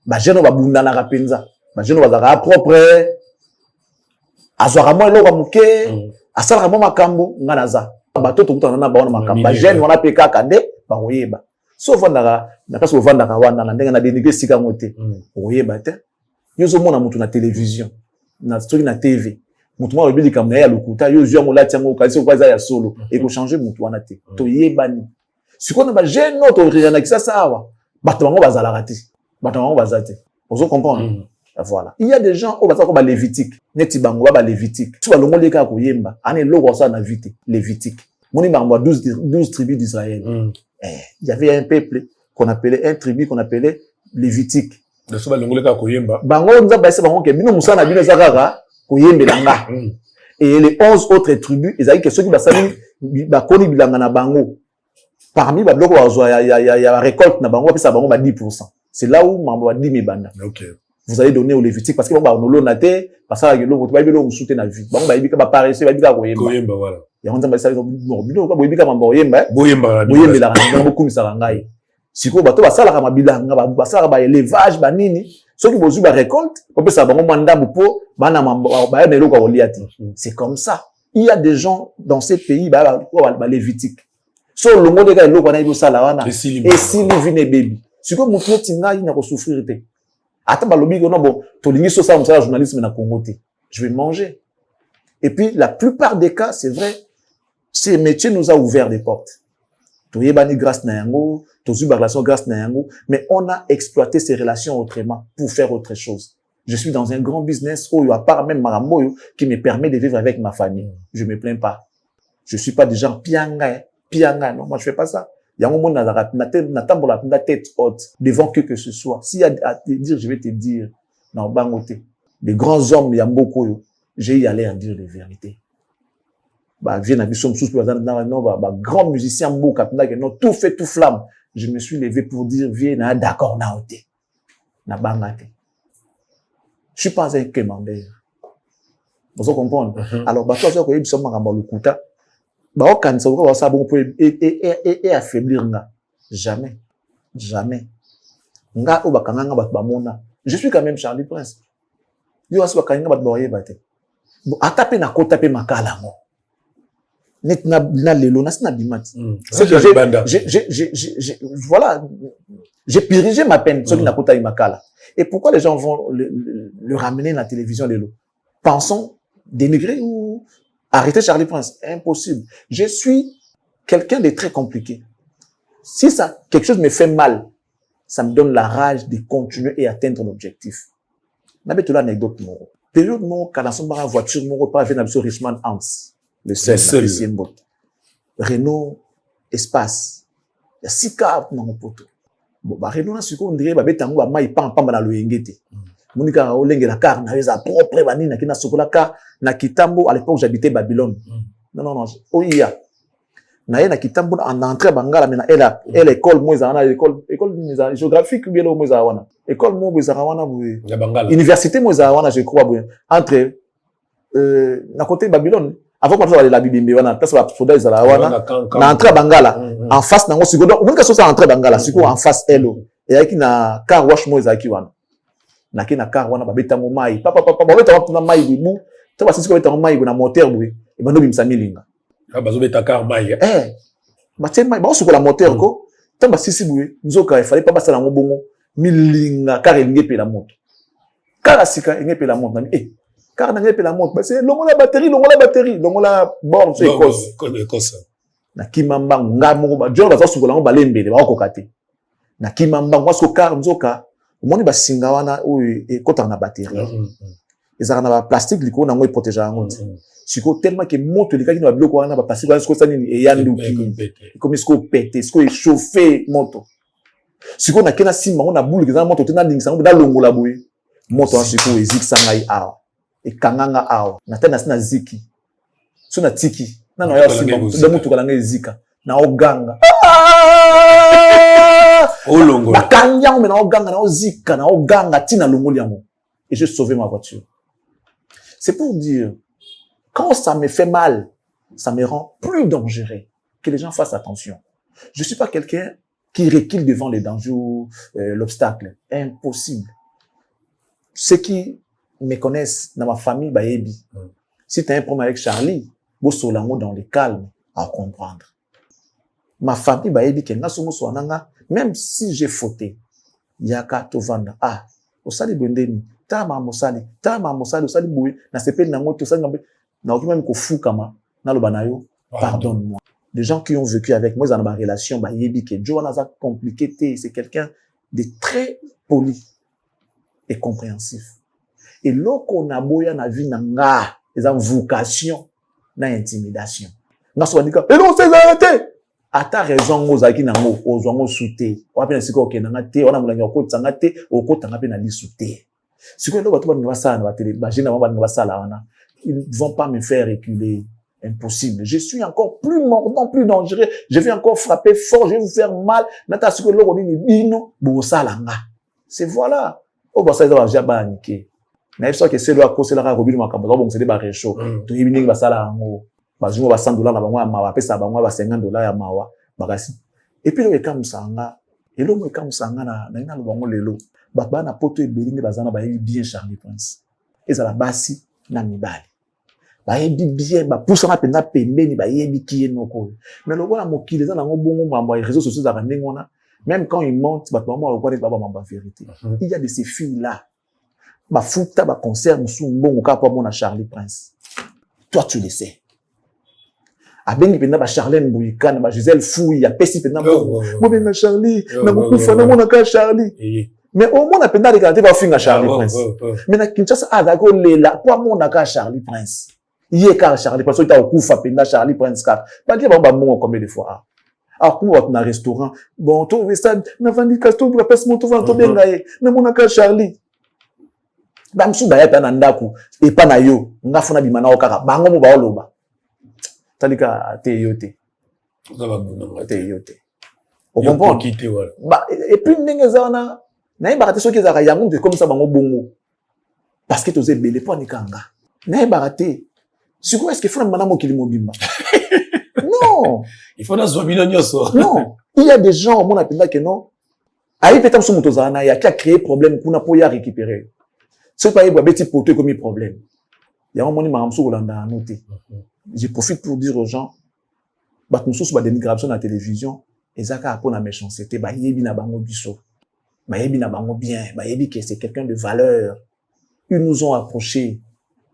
ba jeune ba bundana ka penza ba jeune ba za propre azwaka mo eloko muke asala mo makambo ngana za bato to kutana na ba wana makambo ba jeune wana peka kande ba oyeba so vandaka na kaso vandaka wana na ndenge na dénigrer sika ngote oyeba te yozo mona mutu na télévision na story na TV mutu mwa obili kamna ya lokuta yo zwa molati yango kasi kwaza ya solo et ko changer mutu wana te to yebani siko na ba jeune to rena Kisasa awa bato bango bazala raté bato bango bazate ozo comprendre voilà il y a des gens au bazako ba lévitique neti bango ba lévitique tu ba longole ka ko yemba ane loko ça na vite lévitique moni bango 12 tribus d'Israël il y avait un peuple qu'on appelait un tribu qu'on appelait lévitique de so ba longole ka ko yemba bango nza ba ese bango ke bino musana bino zakaka koyembelanga et les 11 autres tribus ils avaient que ceux qui basali bakoni bilanga na bango parmi ba bloko bazwa ya récolte na bango pesa bango ba 10%. C'est là où mambo ba 10 mebanda. OK. Vous allez donner aux lévitiques parce que ba nolo na te pasala ke loko to ba belo soutenir na vie. Bango ba yebika ba paresse ba bika koyemba. Koyemba voilà. Ya onza ba sala bino ko boyebika mambo koyemba. Boyemba la na beaucoup misala ngai. Siko bato basala ka mabilanga ba basala ba élevage ba nini. Ceux qui vont récolte, on peut savoir c'est comme ça. Il y a des gens dans ces pays, lévitique. So le monde est là, et si les vines baby. Si comme mon tinga, il n'a pas souffrir. Attends, bah lobby, non bon, tu dis ça, ça, journalisme na Congo. Je vais manger. Et puis la plupart des cas, c'est vrai, ces métiers nous a ouvert des portes. Tu es banni grâce na yango. Grâce Nayango, mais on a exploité ces relations autrement pour faire autre chose. Je suis dans un grand business où il y a pas même Maramboyo qui me permet de vivre avec ma famille. Je me plains pas. Je suis pas du genre pianga, non, moi je fais pas ça. Il y a un moment na tête haute devant que ce soit. S'il y a à te dire, je vais te dire. Non, bangote. Les grands hommes, il y a beaucoup, j'ai y aller à dire les vérités. Bah, viens à Bissom sous grand musicien Mboka, tout fait tout flamme. Je me suis levé pour dire, viens, d'accord, na ote. Na bangate. Je suis pas un commandeur. Vous comprenez? Alors, bah, toi, tu as dit, ça m'a lukuta. Bah, au Canada, ça va bon pour et affaiblir nga. Jamais. Jamais. Nga, ou bakanga bat bamona. Je suis quand même Charlie Prince. Yo, asu bakanga bat boye bate. Bon, atape na kota pe makala mo. Net na lelo na sina bimati. C'est que voilà, j'ai purgé ma peine, ceux qui n'a pas makala. Et pourquoi les gens vont le ramener dans la télévision lelo? Pensons dénigrer ou Arrêter Charlie Prince, impossible. Je suis quelqu'un de très compliqué. Si ça, quelque chose me fait mal, ça me donne la rage de continuer et atteindre l'objectif. N'avez pas l'anecdote, moi. Période, moi, quand on a une voiture, moi, pas avec un Richmond Hans. Le seul, Renault Espace. Il y a 6 cars dans mon poteau. Bon, bah, Renault, on dirait, bah, betango, bah, maï, pas dans le yengete. Monika, olenge la car, n'a pas propre, bani, n'a kina sokola car, n'a kitambo, à l'époque, j'habitais Babylone. Non, oïa. Na kitambo, en entrée Bangala, mais elle école, moi, école géographique, bien, moi, zawana. École, moi, zawana, université, moi, zawana, je crois, entre, na côté Babylone, avant qu'on soit la Bible, on a passé la soda, zawana, na entrée Bangala, en face, n'a pas secondaire, on a soit entrée Bangala, c'est quoi, en face, hello. Et avec na car wash, moi, zakiwana. Na kina car wana babeta mo mai papa babeta wana mai bibu to basisi ko beta mo mai na moteur bwe e bando bimsa milinga bazo beta car mai batie mai ba sukola moteur ko to basisi bwe nzoka e fallait pas basala ngo bongo milinga car elinge pe la moto car asika elinge pe la moto na car na nge pe la moto parce longo la batterie longo la borne c'est cause na kimamba ngamo ba jo bazo sukola ngo balembele ba ko kate na kimamba wasko car nzoka moni ba singa wana e kota na batterie ezaka na ba plastique liko na ngo protéger ngo siko tellement que moto likaki na biloko wana ba plastique wana siko sani e yanduki comme siko péter siko chauffer moto siko na kena sima na boule que na moto tena lingisa ngo da longola boye moto wana siko eziki sangai awa e kanganga awa na tena sina ziki so na tiki na ya sima da moto kala nga ezika na oganga bakanya mais na oganga na ozika na oganga tina longoli yango et j'ai sauvé ma voiture. C'est pour dire quand ça me fait mal, ça me rend plus dangereux que les gens fassent attention. Je suis pas quelqu'un qui recule devant les dangers ou l'obstacle, impossible. Ceux qui me connaissent dans ma famille baebi. Si tu as un problème avec Charlie, bo solango dans le calme à comprendre. Ma famille baebi ke ngaso mo swananga. Même si j'ai fauté, yaka tovanda osali bendeni tama mosali osali boui na sepeli nango to sali na oki même ko fukama na loba na yo pardonne-moi. Les gens qui ont vécu avec moi dans ma relation ba yebi ke Joana za compliqué c'est quelqu'un de très poli et compréhensif. Et loko na boya na vie na nga les vocation na intimidation. Na so ndika et non c'est arrêté. Ata raison ngozaki nango ozwango souté wapi na siko okendanga te wana mulanga okotanga te okotanga pe na lisouté siko ndo bato ba sala na télé ba jina ba sala wana ils vont pas me faire reculer, impossible. Je suis encore plus mordant, plus dangereux, je vais encore frapper fort, je vais vous faire mal nata siko loko ni bino bo sala nga c'est voilà o ba sala ba jaba nike na ifso ke selo akosela ka robino makambo ba bon c'est des ba réchaud to yibini ba sala ngo bazungu ba $100 na bango ya mawa pesa bango ba $50 ya mawa bakasi et puis le kamusanga elo mo kamusanga na ina lo bango lelo ba na poto ebelingi bazana ba yebi bien Charlie Prince ezala basi na mibali ba yebi bien ba poussa na penda pembeni ba yebi ki enoko mais lo bona mokili za na ngo bongo mambo ya réseaux sociaux za ndengona même quand ils montent ba mama lo connaît ba mambo vérité il y a de ces filles là ba futa ba concert musu mbongo ka pa mona Charlie Prince toi tu le sais. Abengi penda ba Charlène Bouyikane ba Gisèle Fouille ya pesi penda mo benga Charlie na kufa na mona ka Charlie mais au moins penda regarder ba finga Charlie Prince mais na Kinshasa adako lela kwa mona ka Charlie Prince yé ka Charlie Prince ita okufa penda Charlie Prince ka ba dia ba mo combien de fois akuwa na restaurant bon to ça na vandi casto pour pesa mo to vend to benga ye na mona ka Charlie ba msu ba ya pa na ndaku e pa na yo ngafuna bimana okaka bango mo ba oloba talika te yote te yote on comprend bah et puis ndenge zana na ba soki za yango de comme ça bango bongo parce que tozé belé po ni kanga na ba raté siko est-ce que faut mana mo kilimo bimba non il faut na zobino nyoso non il y a des gens au monde appelle que non ayi petam so moto zana ya qui a créé problème kuna po ya récupérer c'est pas y beti poto comme problème ya moni mamso kolanda noté. Je profite pour dire aux gens, bah nous sommes des dénigration à la télévision, et ça a pour la méchanceté, bah yebi na bango biso, bah yebi na bango bien, bah yebi que c'est quelqu'un de valeur. Ils nous ont approchés,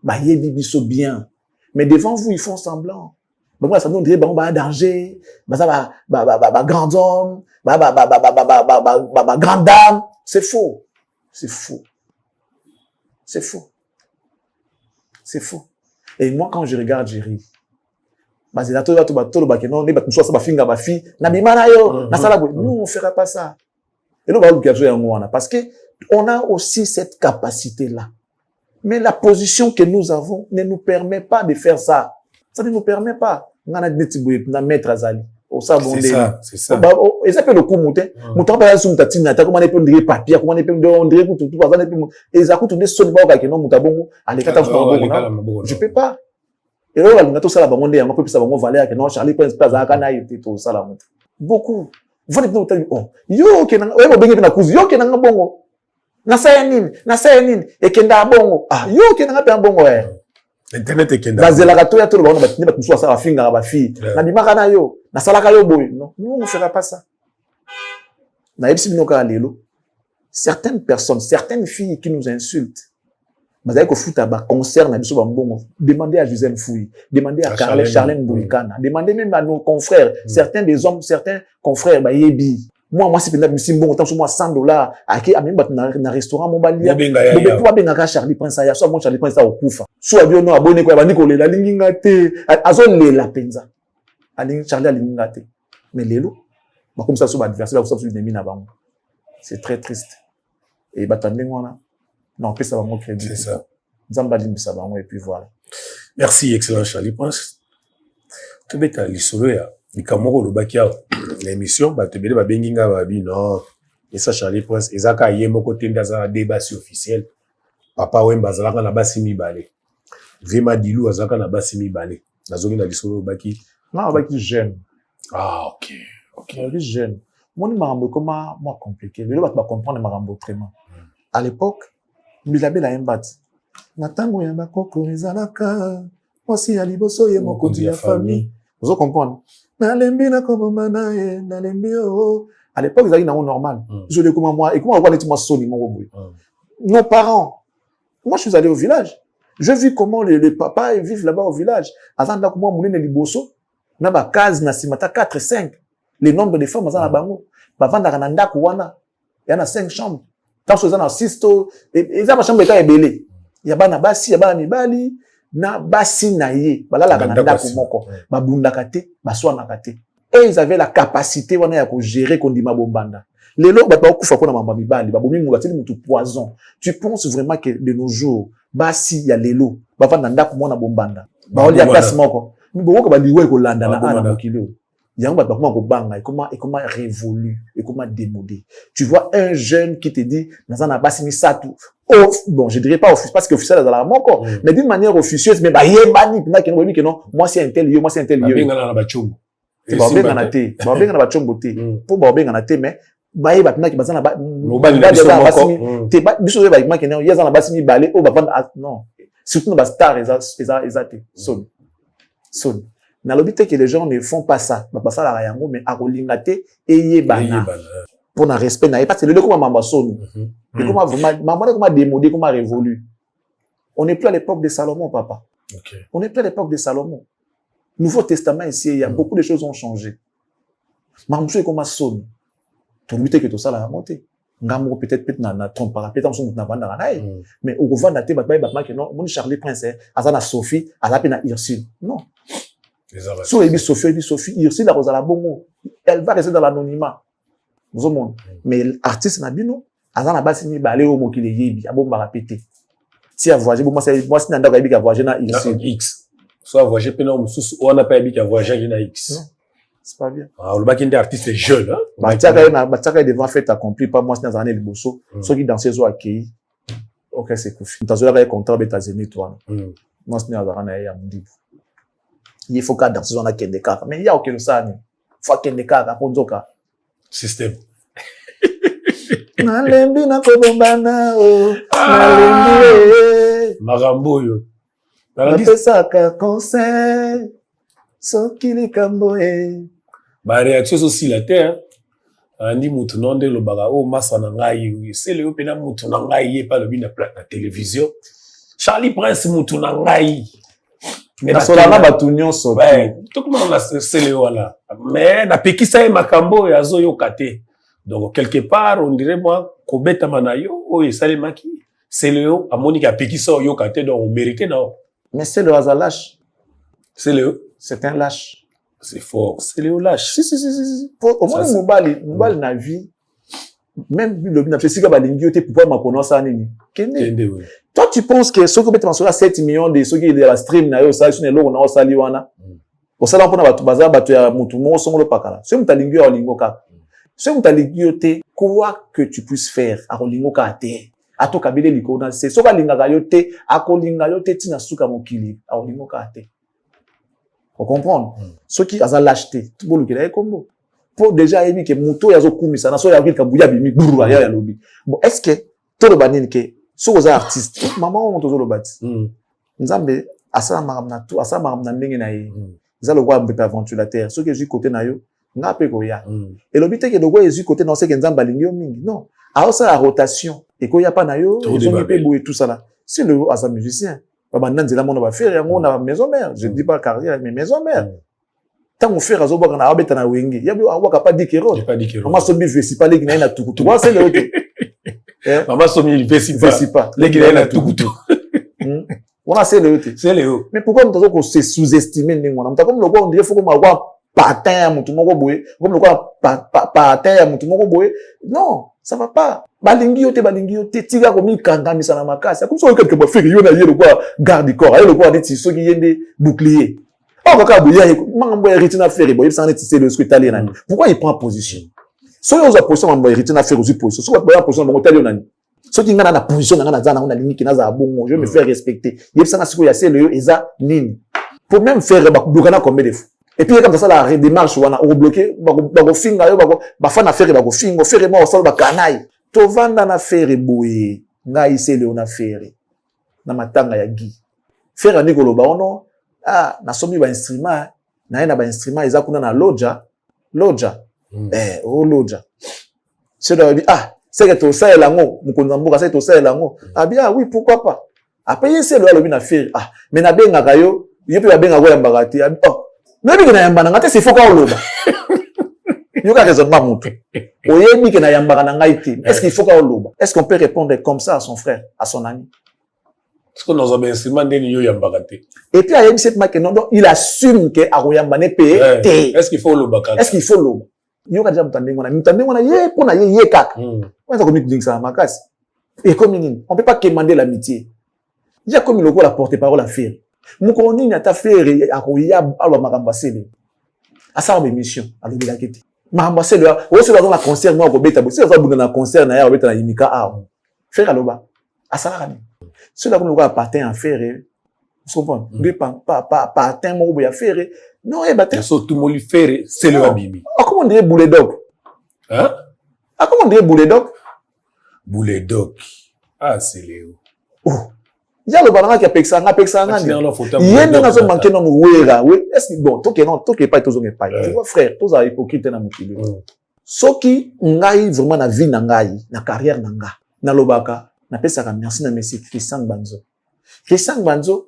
bah yebi biso bien. Mais devant vous, ils font semblant. Bah, ça nous dit, bah, on va danger, bah, ça va, grand homme, grande dame. C'est faux. C'est faux. C'est faux. C'est faux. Et moi, quand je regarde, je ris. Bah, c'est là, nous, on ne fera pas ça. Et nous, parce que on a aussi cette capacité-là. Mais la position que nous avons ne nous permet pas de faire ça. Ça ne nous permet pas. On a maître Azali. C'est ça, c'est ça. Et ça fait le coup, mouté. Mouté, on sur mutatina, comment on peut dire papier, comment on peut dire tout, et ça coûte des sons, non, moutabongo, allez, je peux pas. Et là, on a tout ça là-bas, on est, on peut plus savoir, on va aller, que non, Charlie Prince, pas à Ghana, et tout ça là. Beaucoup. Vous n'êtes pas, oh, yo, qui n'a, ouais, on bénit na cause, yo, qui n'a pas bongo. Na sayanine, et qui n'a pas bongo. Ah, yo, qui n'a pas bongo, ouais. Internet est kenda. Bazela gato ya tout le monde, va tout ça, va finir, va fille. Na bimaka na yo, na salaka yo boy. Non, nous, on ne fera pas ça. Na yebisi binoka lelo. Certaines personnes, certaines filles qui nous insultent, bazali ko futa ba concert na biso ba mbongo. Demandez à Gisèle Fouille, demandez à Charlène Bourikana, demandez même à nos confrères, certains des hommes, certains confrères ba yebi. Moi c'est peut-être si bon autant sur moi $100 à qui amène na restaurant mon balia. Mais toi benga Charlie Prince ya so mon Charlie Prince au kufa. Soit bien non abonné ko bandi ko lela linginga te azon lela penza. Ali Charlie alinginga te. Mais lelo ba comme ça sur adversaire ça sur demi na bango. C'est très triste. Et batande ngona non pesa bango crédit. C'est ça. Nzamba limbisa bango et puis voilà. Merci excellent Charlie Prince. Tu beta lisolo ya likamoko lobakia l'émission ba te bele ba benginga ba bi non et ça Charlie Prince ezaka yemo ko tenda za débat officiel papa wemba zalaka na basi mibale Vrema Dilou azaka na basi mibale nazoki na lisolo baki non baki jeune. Ah ok baki jeune moni marambo comment moi compliqué le ba comprendre marambo vraiment à l'époque bilabe la embati na tango ya bakoko ezalaka aussi ya liboso ye mokonzi ya famille vous comprendre nalembi na komoma na ye nalembi o à l'époque ils avaient na normal je le comment moi et comment on va moi soni mon boy nos parents moi je suis allé au village je vis comment les papas vivent là-bas au village azanda comment moulene liboso na ba case na simata 4 5 les nombres de femmes azana bango ba vanda na ndako wana ya na 5 chambres tant que na 6 to et za ba chambre eta ebele ya bana basi ya bana mibali na basi na ye balala kana ndako moko babundaka te baswanaka te et ils avaient la capacité wana ya ko gérer kondima bombanda lelo ba kufa ko na mamba mibali babomi mu bateli mutu poison tu penses vraiment que de nos jours basi ya lelo bavanda ndako mona bombanda ba oli ya place moko mboko ba liwe ko landa na ana mokilo yango ba comment ko banga et comment révolu et comment démodé tu vois un jeune qui te dit nazana basi misatu bon je dirais pas officiel parce que officiel dans la moko mais d'une manière officieuse mais ba yebani na ke ngobi que non moi c'est un tel lieu moi c'est un tel lieu benga na ba chombo ba benga na te ba benga na ba chombo te pour ba benga na te mais ba yeba na ki bazana ba te ba biso yeba ki non yazana basi mi balé o ba vanda non surtout ba star ezate son na l'obité que les gens ne font pas ça ba ça la yango mais akolingate eyebana pour un respect na parce que le comment mamba son et comment vraiment comment démodé comment révolu on n'est plus à l'époque de Salomon papa on n'est plus à l'époque de Salomon Nouveau Testament ici il y a beaucoup de choses ont changé mamsou comment son ton but que tout ça la monter ngamo peut-être na trompe peut-être on sont na vanda mais au vanda te ba que non mon Charlie Prince azana Sophie azapé na Ursule non so ebi Sophie Ursule la Rosa la bongo elle va rester dans l'anonymat nous au monde mais l'artiste na bino azana basi ni balé au mokile yebi abomba répéter si a voyager moi si nanda ka yebi ka voyager na Ursule X soit voyager pe non on n'a pas yebi ka voyager na X non c'est pas bien ah le bakin des artistes jeunes hein bataka devant fait accompli pas moi si dans année liboso ceux qui danser zo accueilli OK c'est cool tazola ka contrat États-Unis toi moi si na na ya mundi il faut qu'à danser on a kende kaka mais il y a aucun ça ni faut kende kaka ponzoka système nalembi na kobombana o nalembi marambo yo napesaka conseil soki likambo ba réaction aussi la terre andi mutu nonde lo baga o masa na ngai c'est le pena mutu na ngai ye pas le bina na télévision Charlie Prince mutu na ngai Mais na solana batunion so. Ouais, tout le monde c'est le voilà. Mais na pekisa e makambo ya zo yo kate. Donc quelque part on dirait moi kobeta manayo o esale maki c'est le a monique a pekisa yo kate donc on méritait non. Mais c'est le hasard lâche. C'est le C'est un lâche. c'est fort, c'est le lâche. Si. Au moins mobile na vie même le na pesi ka balingi yo te pouvoir ma connaître nini. Kende. Toi tu penses que ce que beta masura 7 millions de ceux qui de la stream na yo ça sur le logo na osali wana. Osala mpona batu baza batu ya mutu mo songolo pakala. Ce mutalingi yo lingo ka. Ce mutalingi yo te quoi que tu puisses faire a lingo ka te. Ato kabile likona c'est soka linga yo te akolinga yo te tina suka mokili a lingo ka te. Faut comprendre. Ceux qui ont l'acheté, tout le monde combo. Pour déjà aimer que moto yazo kumisa na so ya kilka buya bimi buru ya lobi. Bon, est-ce que tout le banine que so aux artistes, maman on tozo lo bati. Nzambe asala maramna tout, asala maramna ndenge na ye. Nzalo kwa mbepe aventure la terre. Ceux qui ju côté na yo, nga pe ko ya. Et le but que dogo ezu côté na se que nzamba lingio mingi. Non. A ça la rotation et ko ya pa na yo, ils ont pe boue tout ça là. C'est le asa musicien. Baba nanzela mona ba faire yango na maison mère. Je dis pas carrière mais maison mère. Tant on fait razo ba na abeta na wengi. Ya bi awaka pas dikero. Maman somi vesi pas les na tukutu. Wa c'est le Maman somi vesi pas. Les na tukutu. On a c'est le c'est le. Mais pourquoi on doit se sous-estimer ningo? On comme le quoi on dirait faut qu'on avoir patin mutu moko boye. Comme le quoi patin mutu moko boye. Non, ça va pas. Balingi yote tiga ko mi kangami sana makasi. Comme ça quelque chose fait yo na yelo quoi garde corps. Ayelo quoi dit so ki yende bouclier. Oh ka boya mambo hérité na faire boye ça c'est le hospitalier nani. Pourquoi il prend position? So yo za position mambo hérité na faire aussi position. So ba position mambo hotel nani. So ki ngana na position ngana za na limite na za bongo, je me faire respecter. Yeb ça na siko ya c'est le eza nini. Pour même faire ba blokana combien de fois. Et puis comme ça la démarche wana o bloquer ba finga yo ba fa na faire ba ko fingo faire moi so ba kanai. Tovanda na faire boye ngai c'est le na faire na matanga ya gi faire ni koloba ono na somi ba instrument na ba instrument eza kuna na loja loja c'est de c'est que to ça elango mukonza mboka c'est to ça elango bien oui pourquoi pas après c'est le alobi na faire mais na benga kayo yepe ba benga ko ya mbakati mais bi na yamba na ngate c'est faut ka oloba yoka raisonnement mutu oyebi ke na yambaka na ngai te. Est-ce qu'il faut ka oloba? Est-ce qu'on peut répondre comme ça à son frère, à son ami? Est-ce qu'on dans un instrument de yo yambaka te? Et puis ayebi cette marque non, il assume que akoyamba ne pe te. Est-ce qu'il faut oloba? Est-ce qu'il faut oloba? Yoka déjà mutandengona ye pona ye kaka. On va comme dire ça makasi. Et comme nini, on peut pas quémander l'amitié. Il y a comme le la porte-parole à faire. Mukolo nini ata faire akoya alwa makamba sele. Asa ba mission alobi la kete. Mahamba c'est le aussi dans un concert moi ko beta c'est ça bunda na concert na ya beta na imika faire aloba asala kani cela ko ko appartient à faire vous comprenez de pas atteint mo bo ya faire non e bata so tout mo li faire c'est le abimi comment on dirait boulet dog comment on dirait boulet dog c'est le ya lo balanga ki apeksa nga yende na zo manquer no wera we est-ce que bon to ke pas to zo nge pas tu vois frère to za hypocrite na mokili soki ngai vraiment na vie na ngai na carrière na nga na lobaka na pesa ka merci na monsieur Christian Banzo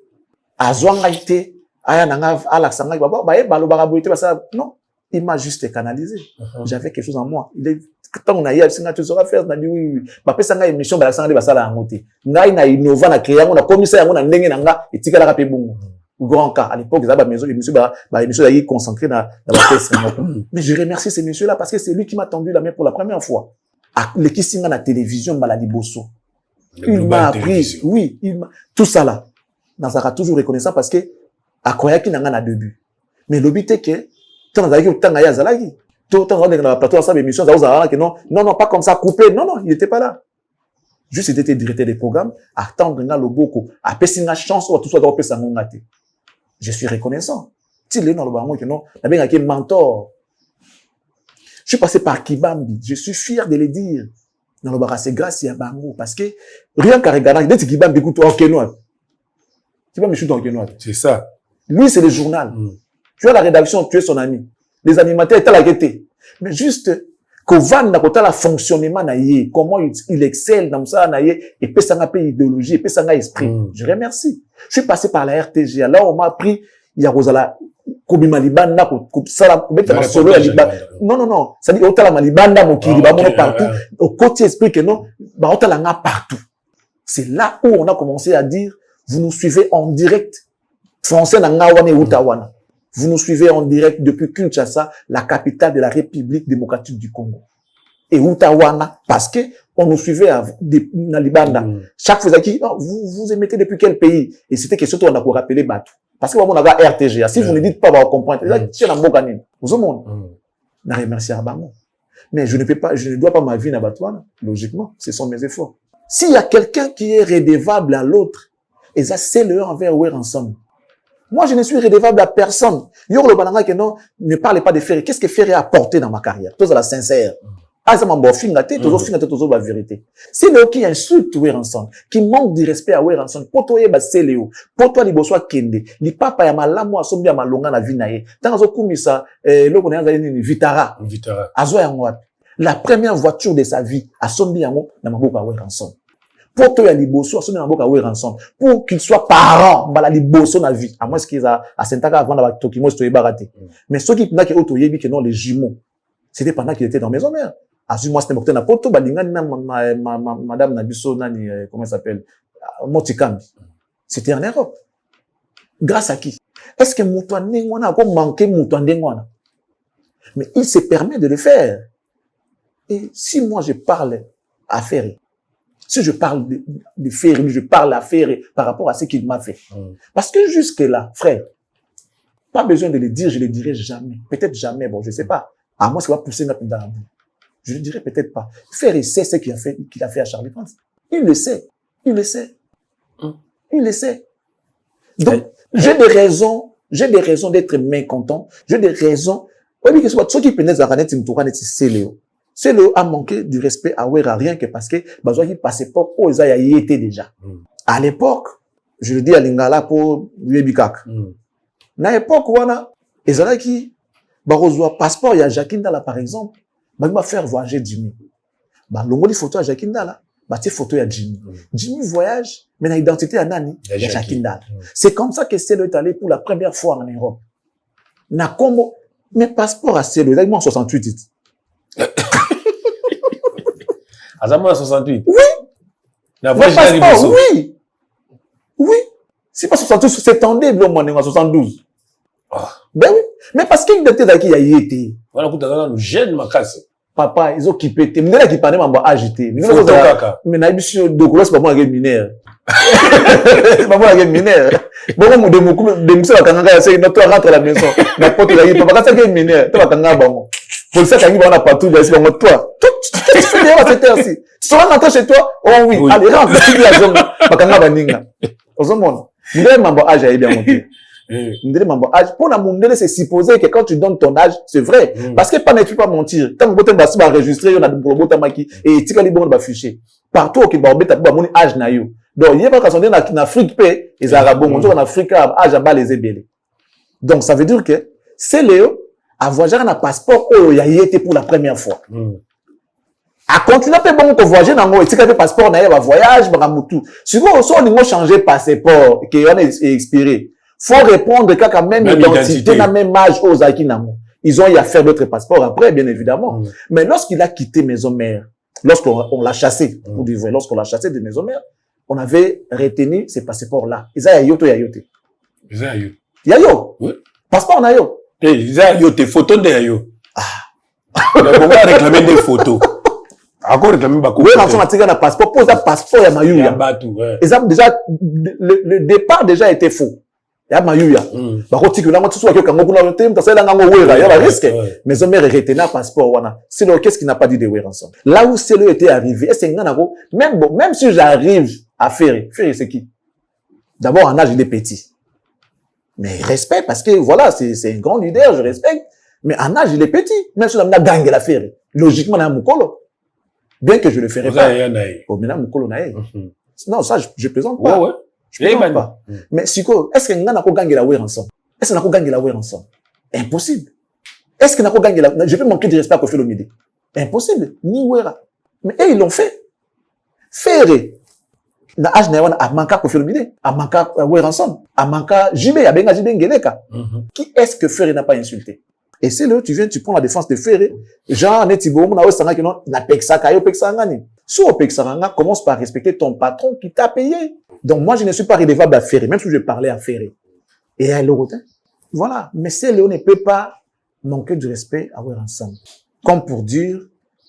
azwa ngai te aya na nga alaxa ngai baba ba e balobaka boite basa non il m'a juste canalisé j'avais quelque chose en moi il est tant on a eu singa tu sauras faire na dit oui ba pesa ngai émission ba sanga de basala ngote ngai na innova na créer yango na komisa yango na ndenge na nga etikala ka pe bongo grand cas à l'époque ça ba maison émission ba émission yi concentré na ba pesa mais je remercie ces messieurs là parce que c'est lui qui m'a tendu la main pour la première fois le qui singa na télévision ba la liboso il m'a appris oui il m'a tout ça là nazaka toujours reconnaissant parce que akoyaki na nga na début mais l'obité que tant nazaki tanga ya zalaki tout on est dans la plateau ensemble émission ça que non pas comme ça coupé non il était pas là juste il était directeur des programmes attendre nga loboko a pesinga chance ou tout soit dans pesa ngate je suis reconnaissant si le non lobango que non na benga ki mentor je suis passé par Kibambi je suis fier de le dire dans le bar c'est grâce à Bango parce que rien qu'à regarder dès que Kibambi écoute Okenoa Kibambi shoot Okenoa c'est ça lui c'est le journal tu as la rédaction tu es son ami les animateurs étaient la guetter mais juste Kovan n'a pas le fonctionnement naïe, comment il excelle dans ça naïe, et puis ça n'a pas idéologie, et puis ça n'a esprit. Je remercie. Je suis passé par la RTG. Alors on m'a appris, il y a Rosala, Kobima Libanda, Sala, solo ya Libanda. Non. Ça dit, Otala Malibanda, mon kiri, partout. Au côté esprit que non, Otala nga partout. C'est là où on a commencé à dire, vous nous suivez en direct. Français na ngawane utawana. Vous nous suivez en direct depuis Kinshasa, la capitale de la République démocratique du Congo. Et Utawana, parce que on nous suivait à Libanda. Chaque fois qui, vous émettez depuis quel pays? Et c'était question on a pour rappeler Batou. Parce que on a RTG. Si vous ne dites pas, on va comprendre. Là, tiens, la moganine. Vous au monde. n'a remercié Abamo. Mais je ne dois pas ma vie à Batouana. Logiquement, ce sont mes efforts. S'il y a quelqu'un qui est redevable à l'autre, et ça, c'est le envers ou ensemble. Moi, je ne suis redevable à personne. Yoro Bananga que non, ne parlez pas de Ferré. Qu'est-ce que Ferré a apporté dans ma carrière? Tout ça, la sincère. Ah, ça m'a bon, fingate, toujours la vérité. C'est Léo qui insulte Ouer ensemble, qui manque de respect à Ouer ensemble. Pour toi, c'est Léo. Pour toi, libo soit kende. Li papa ya malamu asombi ya malonga na vie naye. Tant azo kumisa, lo kone anza ni Vitara. Vitara. Azo ya ngwat. La première voiture de sa vie, asombi yango na maboko ya Ouer ensemble. Pour toi, liboso asombi na maboko ya Ouer ensemble. Pour qu'il soit parent, bala liboso na vie. À moins qu'ils a sentaka avant d'avoir tokimo stoye barate. Mais ceux qui n'a que auto yebi que non les jumeaux. C'était pendant qu'il était dans maison mère. Moi, c'était mon poto, madame Nabiso, comment elle s'appelle? Motikambi. C'était en Europe. Grâce à qui? Est-ce que Moutouane a manqué Moutouane? Mais il se permet de le faire. Et si moi je parle à Ferré, si je parle de Ferré, je parle à Ferré par rapport à ce qu'il m'a fait. Parce que jusque-là, frère, pas besoin de le dire, je le dirai jamais. Peut-être jamais, bon, je sais pas. À moi, ça va pousser notre dans la boue. Je ne dirais peut-être pas. Ferré sait ce qu'il a fait à Charlie France. Il le sait. Il le sait. Il le sait. Donc, j'ai des raisons d'être mécontent. J'ai des raisons. Oui, que ce soit ceux qui pénètrent dans la net, c'est Léo. C'est Léo a manqué du respect à Ouera, rien que parce que, besoin qu'il passait pas où ils y étaient déjà. À l'époque, je le dis à Lingala pour Yébikak. À l'époque, où on a, ils ont qui, reçoit passeport, il y a Jacqueline Dalla, par exemple. Je vais faire voyager Jimmy. L'ongo di photo à Jacqueline Dalla. Tu photo à Jimmy. Jimmy voyage, mais l'identité à Nani, il y a Jacqueline Dalla. C'est comme ça que Célo est allé pour la première fois en Europe. Na Congo, mes passeports à Célo, avec moi en 68. Azama en 68? Oui! Mes passeports, oui! Oui! C'est pas 68, c'est en 72. Ben oui. Mais parce qu'il était là, il a y été. Voilà, pour t'avoir nous gêne ma casse. Papa, ils ont occupé. Mais là, qui parlait, m'a agité. Mais n'a pas sur de couleur, c'est pas moi qui est mineur. C'est pas moi qui est mineur. Bon, moi, de moussa, quand on a essayé, notre rentre à la maison. N'importe quoi, papa, ça qui est mineur. Toi, quand on a bon. Pour ça, quand on a partout, ben, c'est bon, toi. Qu'est-ce que tu fais à cette heure-ci? Tu seras rentré chez toi? Oh oui. Allez, rentre, tu dis la zone. Pas quand on a baninga. Aux hommes, nous devons m'en âge à bien monter. Pour la mondiale, c'est supposé que quand tu donnes ton âge, c'est vrai. Parce que pas ne pas mentir. Tant que tu vas enregistrer, on a pour le maki et tu vas les fichier. Partout au va mettre mon âge na yo. Donc, il y a pas qu'à en Afrique paix, les Arabes, en Afrique, âge à bas les ébélés. Donc, ça veut dire que c'est Léo à voyager un passeport où il a été pour la première fois. À continuer à bon que voyager dans le ticket de passeport, on a un voyage, si vous avez changé passeport, qui est expiré. Faut répondre quand même identité, dans même âge aux Akinamo. Ils ont eu à faire d'autres passeports après, bien évidemment. Mais lorsqu'il a quitté Maison Mère, lorsqu'on l'a chassé, pour dire vrai, lorsqu'on l'a chassé de Maison Mère, on avait retenu ces passeports-là. Ils ont yayoto yayote. Ils ont yayo. Yayo? Oui. Passeport en yayo. Ils ont yayote, photos de yayo. On va réclamer des photos. Encore réclamer des photos. Oui, on a tiré un passeport, pose un passeport à Mayouya. Ils ont déjà, le départ déjà était faux. Il y a Mayuya. Que là, tu sois que quand on a un ça il y a un risque. Mais on m'a retenu un passeport. C'est le qu'est-ce qu'il n'a pas dit de Ouer ensemble. Là où c'est le était arrivé, est-ce que même si j'arrive à Ferré c'est qui? D'abord, en âge, il est petit. Mais respect, parce que voilà, c'est un grand leader, je respecte. Mais en âge, il est petit. Même si on a gagné la Ferré. Logiquement, on a Moukolo. Bien que je le ferai pas. Oh, maintenant, Moukolo naïe. Non, ça, je plaisante pas. Ouais. Je ne peux pas. Mais Siko, est-ce que nous avons gagné la Ouer ensemble? Est-ce que nous avons gagné la Ouer ensemble? Impossible. Est-ce que nous avons gagné la... Je peux manquer de respect à Kofi Olomide. Impossible. Ni Wera. Mais ils l'ont fait. Ferré. Na âge na a manqué Koffi Olomide, a manqué Weranson, a manqué JB, a benga JB Ngeleka. Qui est-ce que Ferré n'a pas insulté? Et c'est là où tu viens, tu prends la défense de Ferré. Genre, Netibo, mon aoué, que non, na Pexaka, yo Pexangani. Si au Pexanga, commence par respecter ton patron qui t'a payé. Donc, moi, je ne suis pas redevable à Ferré, même si je parlais à Ferré. Et à Lorotin. Voilà. Mais c'est là où on ne peut pas manquer du respect à Weranson. Comme pour dire,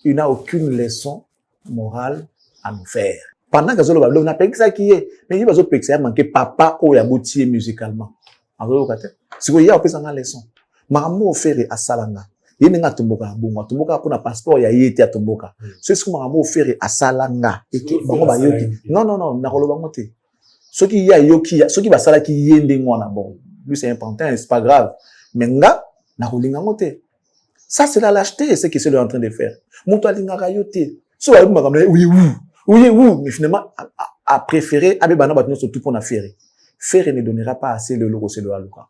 il n'a aucune leçon morale à nous faire. Pendant que on a payé ça qui est, mais il va se payer manquer papa ou ya boutier musicalement. En vrai, si vous y a opé une leçon, maman offert à Salanga, il n'y a pas de tomboka pour un passeport, il y a été à tomboka. C'est ce que maman offert à Salanga et qui non, n'a pas le monter. Ce qui y a yoki, ce qui va sala qui y est des mois bon, lui c'est important, c'est pas grave. Mais nga n'a pas le monter. Ça c'est la lâcheté, c'est ce qu'ils sont en train de faire. Mon toi l'inga rayoté. Soit oui. Oui, mais finalement, a préféré, Abébana Batino surtout pour la Ferré. Ferré ne donnera pas assez de l'euro, c'est le Alouka.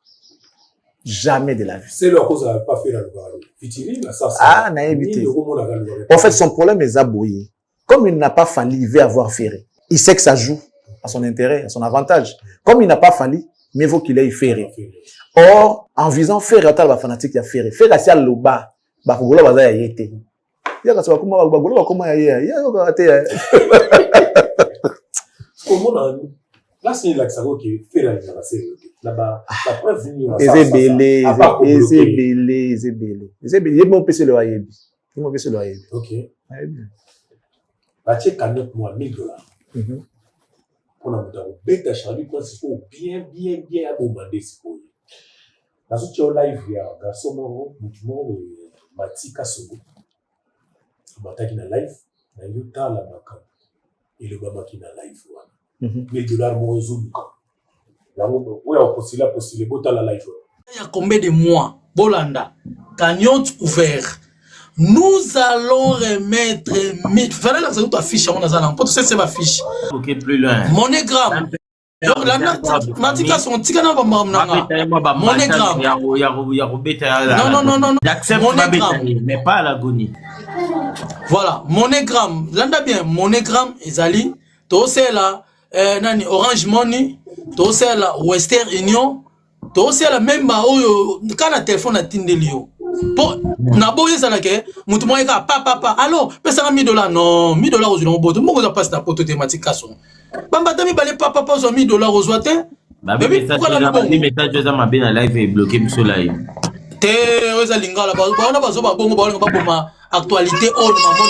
Jamais de la vie. C'est leur cause à pas faire l'Alouka. Fitiri, ça, c'est. Ah, n'a évité. En fait, son problème est abouillé. Comme il n'a pas fallu, il veut avoir Ferré. Il sait que ça joue à son intérêt, à son avantage. Comme il n'a pas fallu, mieux vaut qu'il ait Ferré. Or, en visant Ferré, il y a fanatique qui a Ferré. Ferré, c'est le bas. Bakugolo, baza ya yete. Comment là c'est l'accent qui fait la là-bas la preuve il mon PC le ayebi mon PC le ayebi OK batie cagnotte moi $1000 on a monté bêta Charlie quand c'est bien à bombarder ce coup dans ce live il y a garçon mouvement Matika Sogo Mataki na live, na yuta la makam. Et le baba qui na live, $1000 mon zoom. La moto, ouais, on postule, bota la live. Il y a combien de mois, Bolanda, cagnotte ouvert. Nous allons remettre, fallait la toute affiche, on a ça, pour tout ça, c'est ma fiche. Ok, plus loin. Monogramme. Matika son tigana ba mamnanga. Monogramme. Non. J'accepte ma bétail, mais pas à l'agonie. Voilà, monogramme. Landa bien, monogramme ezali. To c'est là, nani Orange Money, to c'est là Western Union, to c'est là même ba oyo quand la téléphone a tindelio. Pour na boye ça là que mutu moye ka papa. Alors, pesa $1000 non, $1000 aujourd'hui on boto. Moi ça passe na poto thématique kason. Bamba tami balé papa aux $1000 aux oite. Bah mais message ça m'a bien live est bloqué sur live. Te oza lingala ba ona bazo ba bongo ba boma actualité on maman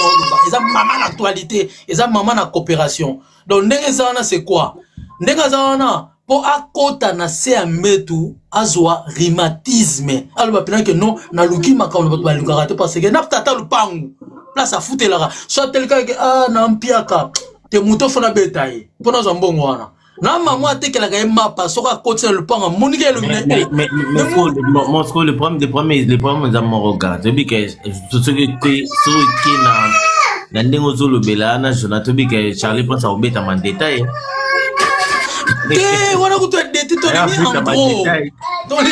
eza maman actualité eza maman na coopération. Donc ndenge ça na c'est quoi? Ndenge ça na po akota na se ametu azwa rhumatisme. Alors ba pena que non na luki makao ba balingara te parce que na tata lupangu. Là ça fout là. Soit tel que na mpiaka te muto fona betaye. Pona za mbongo wana. Na maman te kela ga mapa soka côté le panga monike le mais le problème za mon regard to bi que tout ce qui na ndengo zolo bela na Jonathan bi que Charlie pense au beta man détail te wana kuto détail to ni en gros to ni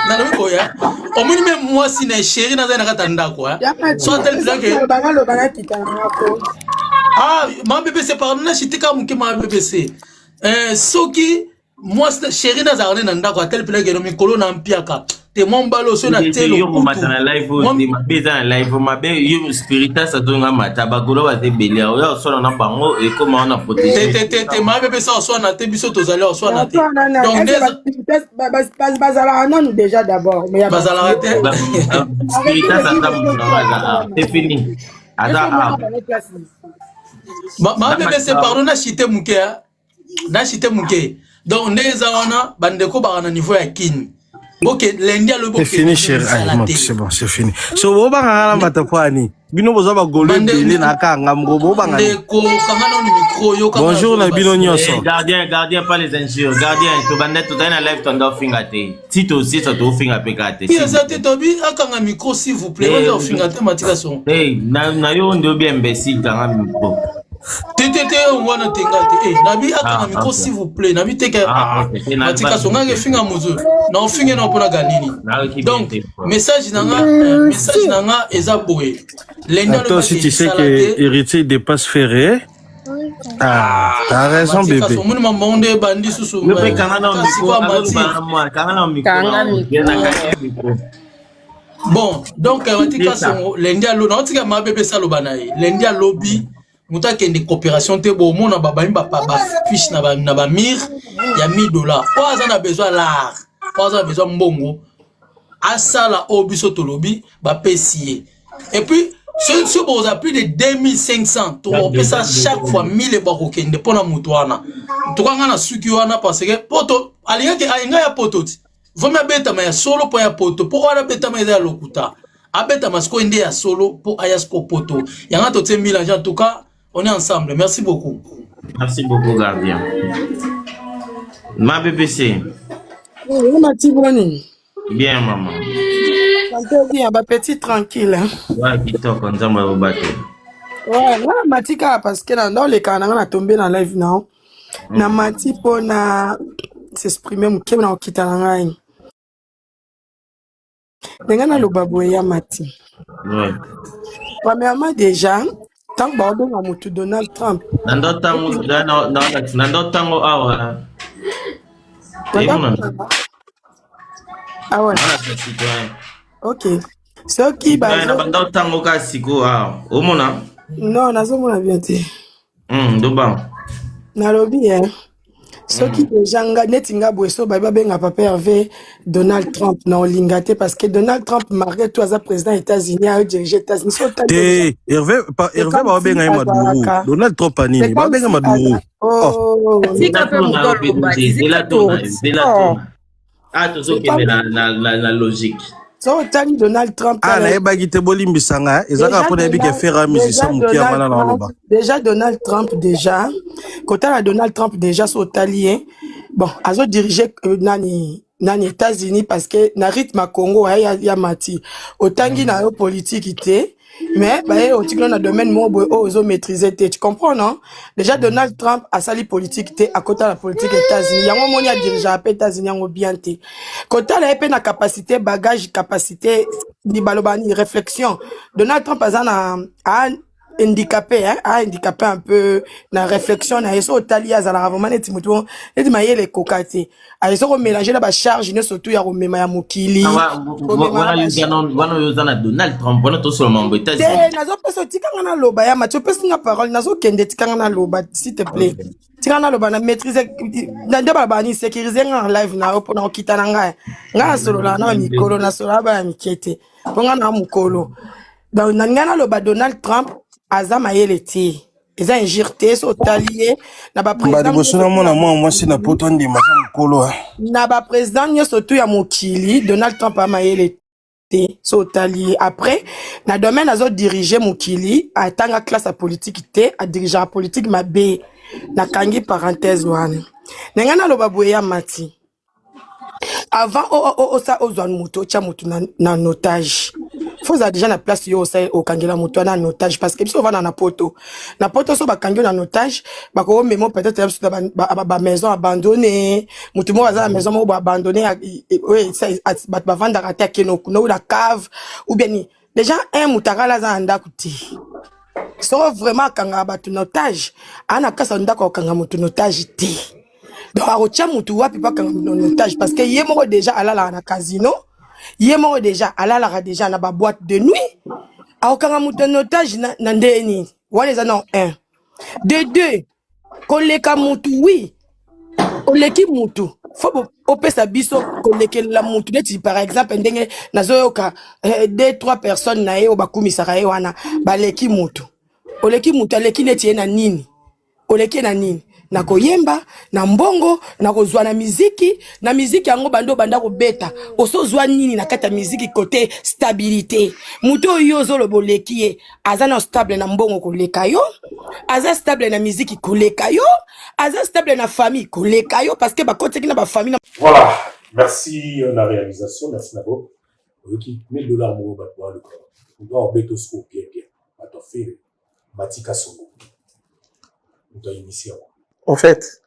na le boya au moins même moi si na chéri na za na katanda quoi soit tel que bangalo banakita ngako ma bébé c'est par na chitika muke ma bébé c'est soki moi chéri na zarane na ndako atel pele que mi kolo na mpiaka te mon balo so na telo yo matana live ni mabeza na live mabe yo spiritas adonga mata bakolo ba te belia yo so na bango et comment on a protégé te ma bébé ça so na te biso tozali so na te donc bazala non déjà d'abord mais bazala te spiritas ata c'est fini ada ma bébé c'est pardon na chité muke na chité muke donc ndeza wana bandeko ba na niveau ya kin. Ok, lundi à le c'est fini, chérie. C'est bon, c'est fini. So, vous avez un peu Bino boza ba golden dele na kanga mgobo banga. Bonjour na bino nyonso. Gardien pas les injures. Gardien to bandette to na live tondo fingate. Si to aussi ça to finga pekate. Qui est ça tobi akanga micro s'il vous plaît. On finga te matika son. Hey, na yo ndo bien imbécile kanga micro. Tétété, on voit notre tenga. Nabi, attends, micro, s'il vous plaît. Nabi, t'es Matika, son gang est finga mouzo. Non, finga non pour la ganini. Donc, message nanga, ezaboué. Attends, si tu sais que héritier dépasse Ferré. Ah, t'as raison, bébé. Bon, donc, Matika, son lundi à l'eau, non, tu ma bébé salobanaï. Lundi à lobby. Mouta qui des coopérations te bon mon ba fiche na ba mir ya $1000 pas on a besoin l'art pas on a besoin mbongo asala obiso to lobby ba pesier et puis ce vous a plus de 2500 to on peut ça chaque fois 1000 ba ko kende pona mutwana to kanga na suki wana parce que poto alinga ke ainga ya poto vous me beta ma ya solo po ya poto po wana beta ma ya lokuta abeta masko ende ya solo po ayasko poto yanga to te 1000 en tout cas. On est ensemble. Merci beaucoup. Merci beaucoup, gardien. Ma BBC. Bien, maman. Bien, ma petite tranquille. Ouais, qui toque, on s'en va au bateau. Ouais, moi, Matika, parce que dans les cas, on a tombé dans la live now. Na mati pour na s'exprimer, mon kébé na okita na ngai. N'engana lo baboué ya mati. Ouais. Premièrement, déjà, tant que on a moutou Donald Trump. Nando tango awa. Ah ouais. Ok. Ce qui va. Nando tango ka siko awa. Omona? Non, nazo mona bien te. Doba. Na lobby hein. Ce qui déjà netinga boeso baba benga papa Hervé Donald Trump na olingate parce que Donald Trump malgré tout as président des États-Unis a dirigé les États-Unis. Hervé baba benga Maduro. Donald Trump anini baba benga Maduro. Oh, c'est la ah tout ça qui est la logique. So tani Donald Trump ah na ebagi te bolimbisanga ezaka pona ebike fera musicien mukia mana na loba. Déjà Donald Trump déjà kota la Donald Trump déjà so talien bon azo diriger nani États-Unis parce que na rythme Congo ya mati otangi na yo politique ité mais bah au tigre na domaine mo ozo maîtriser tu comprends non déjà Donald Trump a sali politique té à côté la politique États-Unis yango moni a diriger à États-Unis yango bien té côté la épée na capacité bagage capacité ni balobani réflexion Donald Trump a handicapé a handicapé un peu la réflexion na eso tali azala vraiment neti mutu neti mayele kokate a eso ko mélanger la ba charge ne surtout ya romema ya mokili wana yozana Donald Trump wana to seulement aux États-Unis nazo peso tikanga na loba ya macho peso nga parole nazo kende tikanga na loba s'il te plaît tikanga na loba na maîtriser na ndeba bani sécuriser nga live na yo pona okitana nga solo na mikolo na solo ba mikete ponga na mukolo donc na ngana loba Donald Trump azama yeleti eza injirte so talié na ba président moi si na poto ndima mukolo na ba président nyoso tu ya mokili Donald Trump ama yeleti so talié après na domaine azo diriger mokili atanga classe politique té a diriger politique mabe na kangi parenthèse wana ngana loba boya mati avant ça ozwan moto tia moto na otage faut déjà na place yo ça au kangela moto na otage parce que biso va na poto so ba kangi na otage ba ko memo peut-être ba maison abandonnée moto mo za la maison mo abandonnée oui ça ba vendre attaquer no la cave ou bien déjà un mutagala za anda kuti so vraiment kanga ba na otage ana kasa ndako kanga moto na otage ti donc arotia mutu wapi pa kanga otage parce que yemo déjà alala na casino yemo déjà alala déjà na ba boîte de nuit akanga mutu otage na ndeni wale za non 1 de 2 koleka mutu oui oleki mutu faut opesa biso kolekela mutu neti par exemple ndenge nazoyoka 2-3 personnes na ye obakumisaka ye wana baleki mutu oleki mutu aleki neti na nini oleki na nini na koyemba na mbongo na kozwa na miziki yango bando banda ko beta oso zwa nini na kata miziki côté stabilité muto yo zo lo boleki ye azana stable na mbongo koleka yo aza stable na miziki koleka yo aza stable na famille koleka yo parce que ba côté na ba famille voilà merci la réalisation merci d'abord qui $1000 mo ba kwa le corps on doit obeto sco bien ba to faire Matika Songo En fait,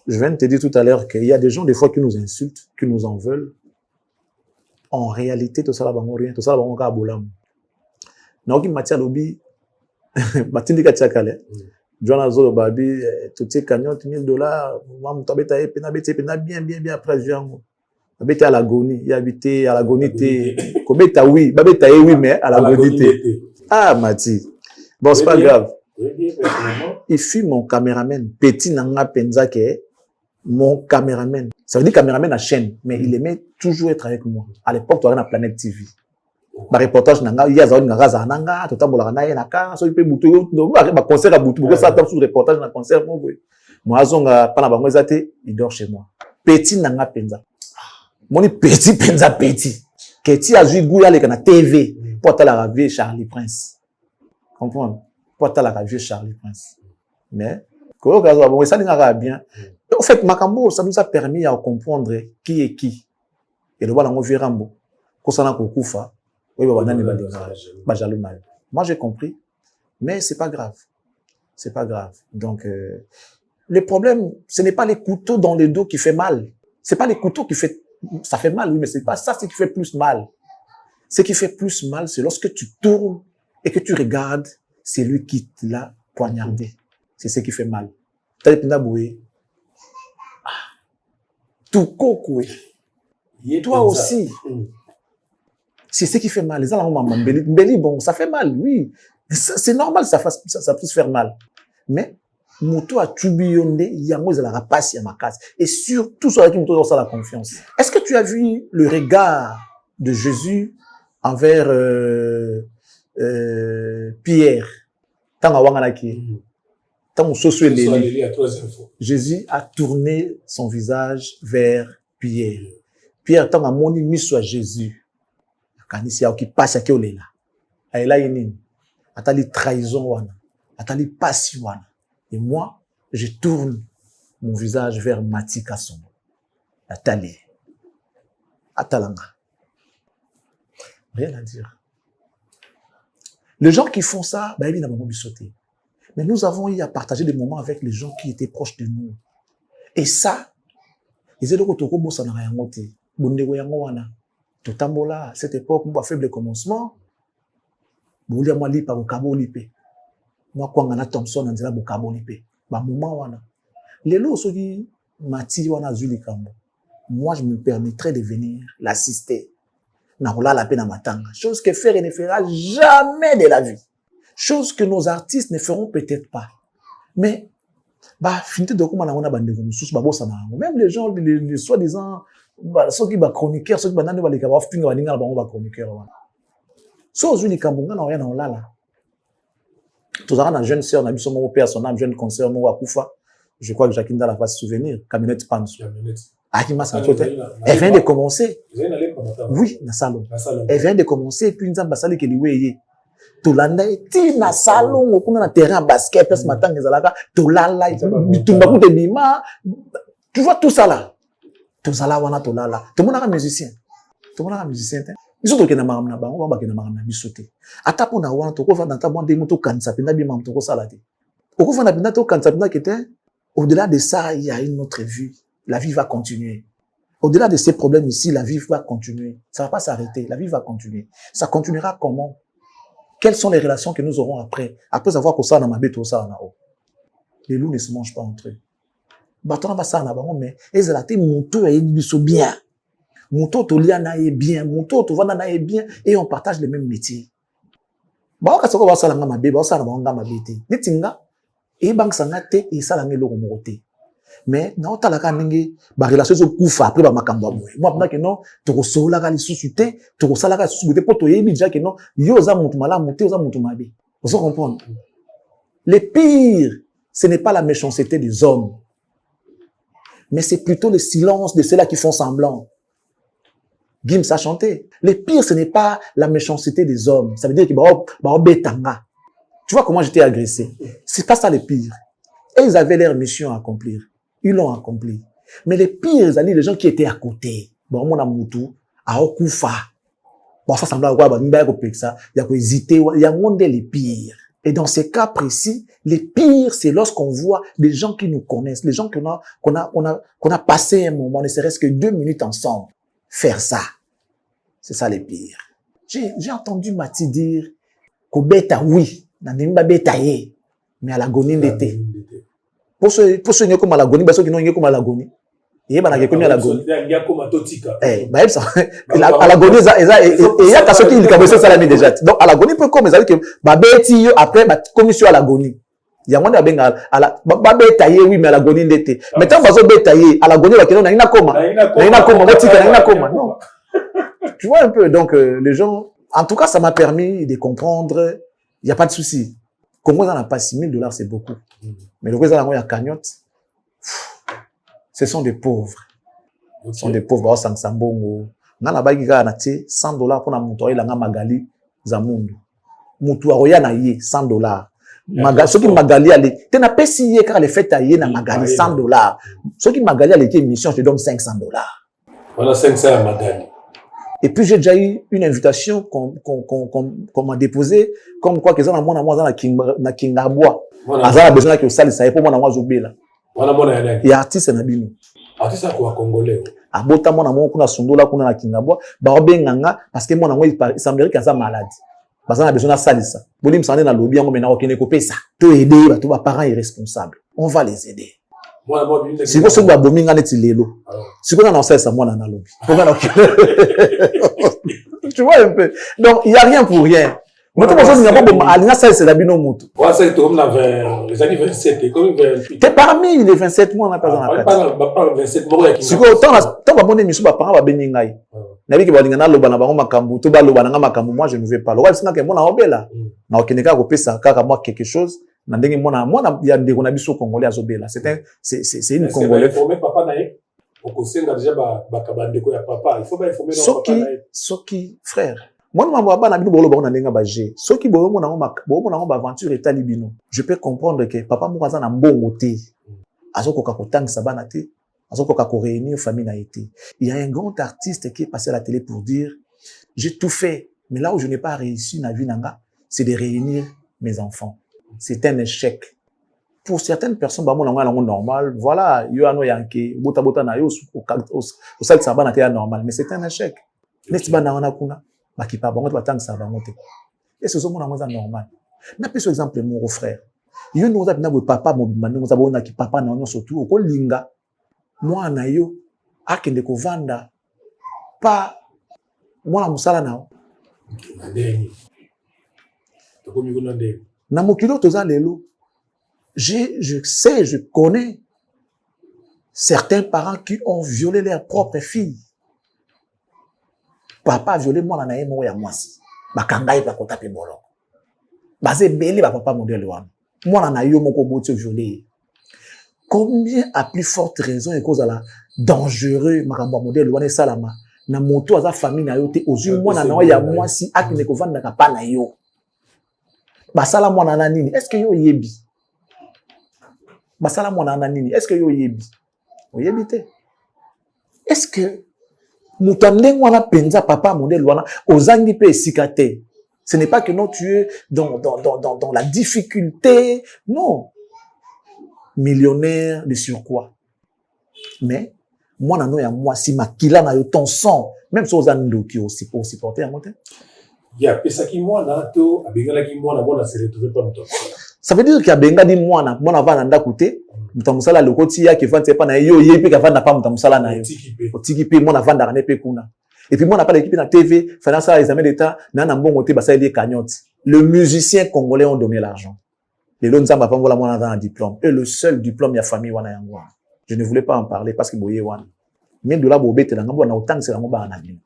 je viens de te dire tout à l'heure qu'il y a des gens, des fois, qui nous insultent, qui nous en veulent. En réalité, tout ça, là, rien. Tout ça, là, on va bolam. Donc, Mathieu Lobi, Matindi Kachakale, Joana Zolo Babi, tout ces cagnottes, $1000, moi, mon tabeta est bien, après, je viens. Babete à l'agonie, il habité à l'agonie, Kobeta oui, Babeta oui, mais à l'agonie. Ah, Mati. Bon, c'est pas grave. Il fut mon caméraman, petit nanga penzake, mon caméraman. Ça veut dire caméraman à chaîne, mais il aimait toujours être avec moi. À l'époque, tu avais la Planète TV. Ma reportage nanga, il y a zaoni nanga zananga, tout le monde naka, so il peut boutou, ma concert à boutou, ça attend sous reportage na concert, moi zonga, pas na bango zate, il dort chez moi. Petit nanga penza. Mon petit penza petit. Keti a joué gouya le kana TV, pour la ravie Charlie Prince. Comprends? Pour la ravie Charlie Prince. Mais, ça n'ira bien. En fait, Makambo, ça nous a permis à comprendre qui est qui. Et le voilà, on verra Rambo. Kosana Kokufa. Oui, moi, j'ai compris. Mais c'est pas grave. C'est pas grave. Donc, le problème, ce n'est pas les couteaux dans le dos qui fait mal. C'est pas les couteaux qui fait, ça fait mal, oui, mais c'est pas ça, c'est qui fait plus mal. Ce qui fait plus mal, c'est lorsque tu tournes et que tu regardes, c'est lui qui l'a poignardé. C'est ce qui fait mal. Toi aussi. C'est ce qui fait mal. Les gens Mbeli, bon, ça fait mal, oui. C'est normal, ça peut se faire mal. Mais, Moutou a tubillonné, Yango, il a la passe, il y a ma casse. Et surtout, sur laquelle Moutou a la confiance. Est-ce que tu as vu le regard de Jésus envers Pierre? Jésus a tourné son visage vers Pierre. Pierre, tant à mon mis soit Jésus. Kanisia qui passe à Kiolela. Aïla Yenin. Atali trahison wana. Atali passion wana. Et moi, je tourne mon visage vers Mati Kasson. Atali. Atalanga. Rien à dire. Les gens qui font ça, bah, évidemment, ils sauter. Mais nous avons eu à partager des moments avec les gens qui étaient proches de nous. Et ça, ils étaient tout à cette époque, moi, faible commencement, moi, Kwangana Thompson, Angela Bokabo Lipe. Moment, wana. Les lots, Mati, wana Zulikambo. Moi, je me permettrais de venir l'assister. Narola la peine à matanga. Chose que faire et ne fera jamais de la vie. Chose que nos artistes ne feront peut-être pas. Mais, même les gens, les soi-disant, ceux qui sont chroniqueurs, ceux qui sont chroniqueurs. So, aujourd'hui, Kambunga, n'a rien en là. Tout ça, on a jeune sœur, on a vu son père, son âme, jeune concert, on a Koufa. Je crois que Jacqueline Dalla va se souvenir. Camionnette Panso. Elle vient de commencer. Oui, na salon. Elle vient de commencer, puis nous avons basali que liweye. Tolanda ti na salon, on a un terrain basket, parce que maintenant, nous allons tolala, bitumba bima. Tu vois tout ça là. Tout ça là, on a tolala. Tout le monde est musicien. Tout le monde est musicien. Ils sont tous les gens na bango, on va na bisoté. Atapo na wana toko va dans ta bande moto kansa pina bi mam toko salade. Oko va na pina to kansa pina kete. Au-delà de ça, il y a une autre vie. La vie va continuer. Au-delà de ces problèmes ici, la vie va continuer. Ça va pas s'arrêter. La vie va continuer. Ça continuera comment? Quelles sont les relations que nous aurons après? Après avoir que ça dans ma bête, ça na haut. Les loups ne se mangent pas entre eux. Baton va ça na bango, mais ils ont été moto et biso bien. Moto to liana est bien. Moto to vana est bien. Et on partage les mêmes métiers. Bah, quand ça va ça na ma bête, bah ça na bango ma bête. Nitinga. Et banque sangate et ça la ngelo moté. Mais na talaka ningi ba relation zo kufa après ba makambo boy. Moi pendant que non to sola ka lisusuté, to sala ka lisusuté pour to yebi déjà que non yo za mutu mala muté za mutu mabe. Vous comprenez? Le pire, ce n'est pas la méchanceté des hommes, mais c'est plutôt le silence de ceux-là qui font semblant. Gims a chanté. Le pire, ce n'est pas la méchanceté des hommes. Ça veut dire que ba betanga. Tu vois comment j'étais agressé. C'est pas ça le pire. Et ils avaient leur mission à accomplir. Ils l'ont accompli. Mais les pires, les gens qui étaient à côté. Bon, mon amoutou, à Okufa. Bon, ça semble avoir, il y a hésité, il y a monde les pires. Et dans ces cas précis, les pires, c'est lorsqu'on voit des gens qui nous connaissent, les gens qu'on a passé un moment, ne serait-ce que 2 minutes ensemble, faire ça. C'est ça les pires. J'ai entendu Mati dire qu'au bêta, oui, n'a bêta ye, mais à l'agonie d'été. Pour ceux qui sont comme à l'agonie, ceux qui n'ont comme à l'agonie. Il y a des à l'agonie. Il y a comme à totika. À l'agonie, il y a ceux qui ont ça déjà. Donc, à l'agonie, peut comme ça, que, bêti, après, commission à l'agonie. Il y a moins à la, bêta ye, oui, mais à l'agonie d'été. Mais tant que bêta ye, à l'agonie, il y a comment. Non. Tu vois un peu, donc, les gens, en tout cas, ça m'a permis de comprendre, il n'y a pas de souci. Comment on n'a pas $6,000, c'est beaucoup. Mais le résultat, il y a cagnotte. Ce sont des pauvres. Ce sont des pauvres. Sans sambongo. Dans la bague, il y a $100 pour la montoyer, la magali, zamundu. Moutou aroya na ye, $100. Ce qui magali allait, tu n'as pas signé car les fêtes à ye na magali, $100. Ce qui magali allait, émission, je te donne $500. Voilà 500 à magali. Et puis, j'ai déjà eu une invitation qu'on m'a déposée, comme quoi, qu'ils ont na Kingabwa. Azala besoin que ça, ça pour moi, na Wazobela. Et artiste, na bino. Artiste, quoi, congolais. Abota, moi, na moi, kuna sundola, kuna na Kingabwa. Barobe nganga, parce que moi, na moi, il semblerait qu'il y a malade. Parce qu'on a besoin de ça. Bolim s'en est dans le lobby, on m'a dit, on ça. Tout aider, tous les parents irresponsables. On va les aider. Si vous êtes bomi ngane tilelo. Si vous en avez ça moi dans le lobby. Tu vois un peu. Donc il y a rien pour rien. Moi tout ça n'a pas alina ça c'est la bino mutu. Ouais, c'est comme les années 27 comme 28. T'es parmi les 27 mois on a pas en pas 27 mois qui. Si vous tant ba bonne émission ba parents ba beningai. Na biki ba lingana loba na bango makambu to ba loba na makambu moi je ne vais pas. Loba singa ke mona obela. Na okeneka ko pesa kaka moi quelque chose. Nandenge mona il y a des konabiso congolais azobela. C'est une congolais. Informer papa naé. Au conseil déjà ba kabandeko ya papa. Il faut pas informer papa naé. Soki frère. Moi na mwa ba na bino bolo ba na ndenga ba je. Soki boyo mona ngo ba aventure etali bino. Je peux comprendre que papa moko aza na mbongo te. Azokoka kotangisa bana te. Azokoka ko réunir famille na été. Il y a un grand artiste qui est passé à la télé pour dire j'ai tout fait, mais là où je n'ai pas réussi na vie nanga, c'est de réunir mes enfants. C'est un échec. Pour certaines personnes, bah, mon normal, voilà, yo ano yanke, bota na yo, au sal ça na te normal, mais c'est un échec. N'est-ce pas, na wana kuna, bah, qui pas bon, tang ça va monter. Et ce sont mon normal. Na pris exemple, mon frère. Yo nous avons na papa, mon bimane, nous avons na ki papa na on surtout, au linga, moi na yo, akende ko vanda, pas, moi na musala na o. Na mokilo toza lelo. Je sais, je connais certains parents qui ont violé leur propre fille. Papa a violé moi na yemo ya mwasi. Bakangai pa kota pe bolo. Bazé belé ba papa modèle wana. Moi na yo moko boti violé. Combien à plus forte raison et cause à la dangereux makambo modèle wana salama na moto aza famille na yo te ozu moi na ya mwasi akine ko vanda ka pa na yo. Basala moi na nini? Est-ce que yo yebi? Basala moi na nini? Est-ce que yo yebi? Oyebi te. Est-ce que mutandeng wana penza papa modèle wana ozangi pe sikate? Ce n'est pas que non tu es dans la difficulté, non. Millionnaire de surcroît. Mais moi na no ya moi si makila na yo ton sang, même si ozando qui aussi pour supporter à monter. Il y a pesa qui moi na to abengala qui moi na bona se retrouver pas muto. Ça veut dire qu'il y a benga di moi na mona va na ndakuté mutamusala lokoti ya ki vante pa na yo yepi ka vanda pa mutamusala na yo. Otikipe mona vanda na pe kuna. Et puis moi na pas l'équipe na TV, finance les examens d'état na mbongo te basa les cagnotte. Le musicien congolais ont donné l'argent. Les lots nzamba pa ngola mona dans un diplôme et le seul diplôme ya famille wana yango. Je ne voulais pas en parler parce que boye wana. $1000 bobete na ngamba na autant c'est la ngoba na bino.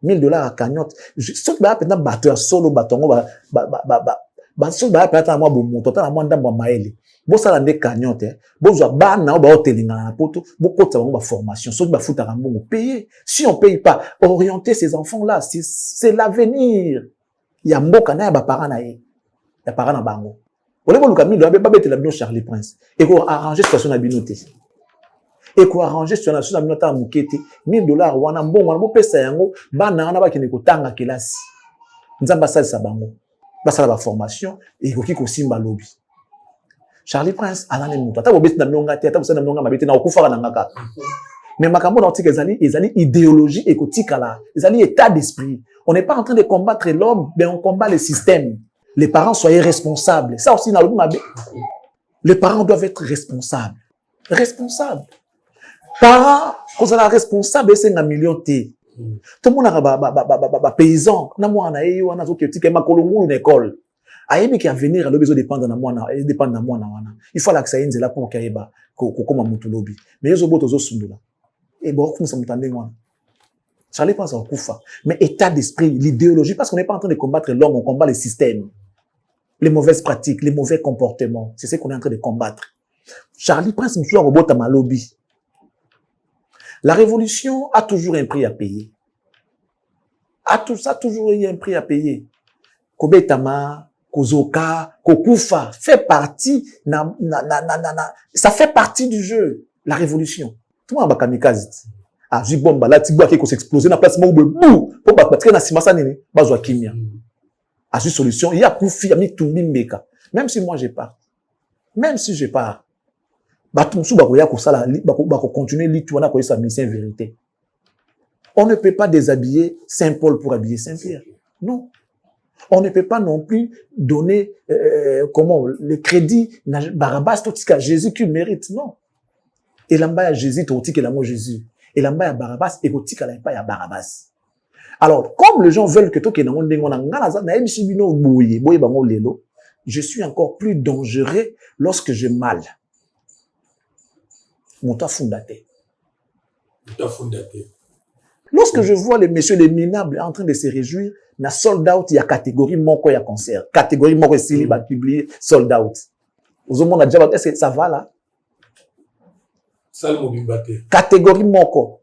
$1000 à cagnotte. Ce qui va peut-être battre solo batongo ba so ba peut-être moi bon montant na moi ndamba maele. Bo sala nde cagnotte. Bo zo ba na ba hotelinga na poto, bo kota ba formation, so ba futa mbongo payer. Si on paye pas, orienter ces enfants là, c'est l'avenir. Ya mboka na ya ba parents na ye. Ya parents na bango. Ole bo luka $1000 ba bete la bino Charlie Prince. Et ko arranger situation na binoté. Et ko arranger situation na binoté mukete. $1000 wana mbongo na bo pesa yango ba na wana ba kine ko tanga kelasi. Nzamba salisa bango. basala ba formation et koki kosimba lobby. Charlie Prince alane mutu ata bobeti na mnonga te ata bosana mnonga mabeti na okufaka na ngaka. Mais makambo na otika ezali idéologie ekotikala, ezali état d'esprit. On n'est pas en train de combattre l'homme, mais on combat le système. Les parents soyez responsables. Ça aussi, les parents doivent être responsables. Responsables. Parents, quand on est responsable, c'est un million T. Tout le monde a paysan. Na moi na eu na zo ketika makolongulu na école. Ayebi ki avenir le besoin dépendre na moi na wana. Il faut l'accès nzela pour kayeba ko koma mutu lobi. Mais yozo boto zo sundula. Et bon, comme ça m'entendez moi. Charlie pense à Koufa. Mais état d'esprit, l'idéologie, parce qu'on n'est pas en train de combattre l'homme, on combat le système. Les mauvaises pratiques, les mauvais comportements. C'est ce qu'on est en train de combattre. Charlie Prince me robot à ma lobby. La révolution a toujours un prix à payer. Ça a toujours eu un prix à payer. Kobetama, Kozoka, Kokoufa, fait partie, ça fait partie du jeu. La révolution. Tout le monde a kamikaze. Ah, j'ai bomba là, tu vois qu'il s'est explosé dans la place, bou, pour battre na simasa nini, bazwa kimia. Ah, j'ai solution, il y a koufi, il y a mis tout mbeka. Même si moi j'ai pas. Même si j'ai pas. Batumsu bakoya ko sala, bako continuer l'ituana ko sa mission vérité. On ne peut pas déshabiller Saint Paul pour habiller Saint Pierre. Non. On ne peut pas non plus donner le crédit na Barabbas totika Jésus qui mérite. Non. Et l'amba à Jésus totika la mo Jésus. Et l'amba à Barabbas et totika la pas à Barabbas. Alors, comme les gens veulent que toi je suis encore plus dangereux lorsque j'ai mal. Monta fondaté. Lorsque je vois les messieurs les minables en train de se réjouir, na sold out, il y a catégorie moko ya concert. Catégorie moko s'il va publier sold out. Vous avez déjà, est-ce que ça va là? Catégorie moko.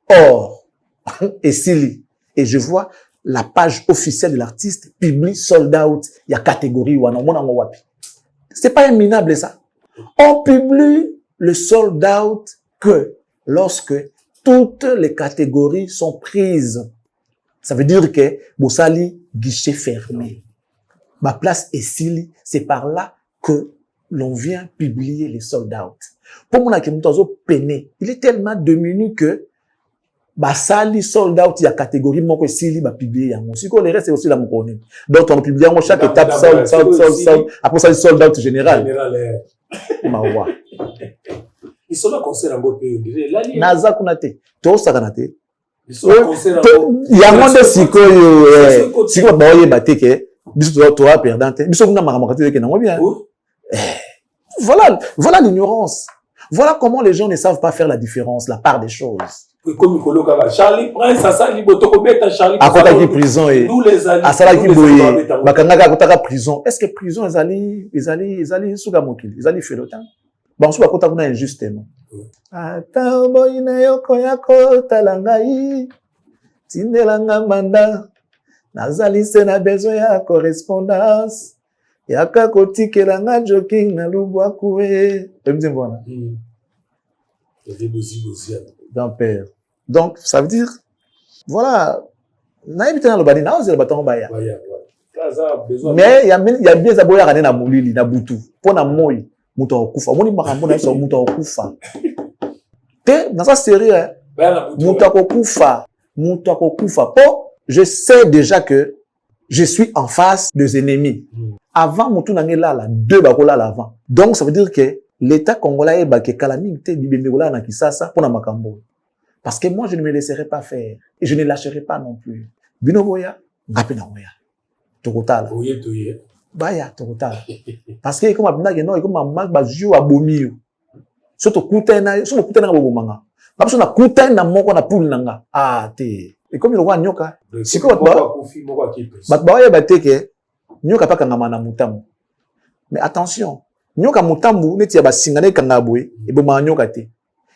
Or, et Sili. Et je vois la page officielle de l'artiste publie sold out. Il y a catégorie ou non. C'est pas un minable ça. On publie le sold out que lorsque toutes les catégories sont prises. Ça veut dire que Bossali, guichet fermé. Ma place est Sili. C'est par là que l'on vient publier les sold out. Pour mon akimutazo pené, il est tellement diminué que Basali sold out, il y a catégorie moko Sili va publier yango. Si le reste c'est aussi la mokoni. Donc on publie yango chaque étape sold. Après ça sold out général. Mawa. Ils sont là concert en beau pays. Naza kunate. To sakanate. Yango de sikoyo sikoyo baoye bateke. Biso to perdante. Biso kuna makamaka te ke nango bien. Voilà l'ignorance. Voilà comment les gens ne savent pas faire la différence, la part des choses. Charlie Prince, ça Charlie à côté de prison et à ça qui boye bakanga kotaka prison. Est-ce que prison ezali sugamokili ezali felotan banso bakota kuna injustement ata boy na yoko yako talangai tindelanga manda nazali se na besoin ya correspondance yaka kotikelanga joking na lubwaku e emzembona d'un père. Donc, ça veut dire, voilà, mais il y a bien ça boya na mulili na butu pour na moi muto okufa moni makambo na so muto okufa te dans sa série muto okufa po je sais déjà que je suis en face des ennemis avant mutu na ngela deux bakola avant. Donc ça veut dire que l'État congolais est baké calamité bibengola na kisasa pour na makambo. Parce que moi je ne me laisserai pas faire et je ne lâcherai pas non plus. Bino boya, apena boya. Tokotala. Baya tokotala. Parce que comme abina que non, comme maman ba jio abomi. Soto kutena na bomanga. Parce na kutena na moko na poule nanga. Ah te. Et comme il roi nyoka, siko ba bateke nyoka pa kanga na mutamu. Mais attention, nyoka mutamu neti ya basingana kanga boye e boma nyoka te.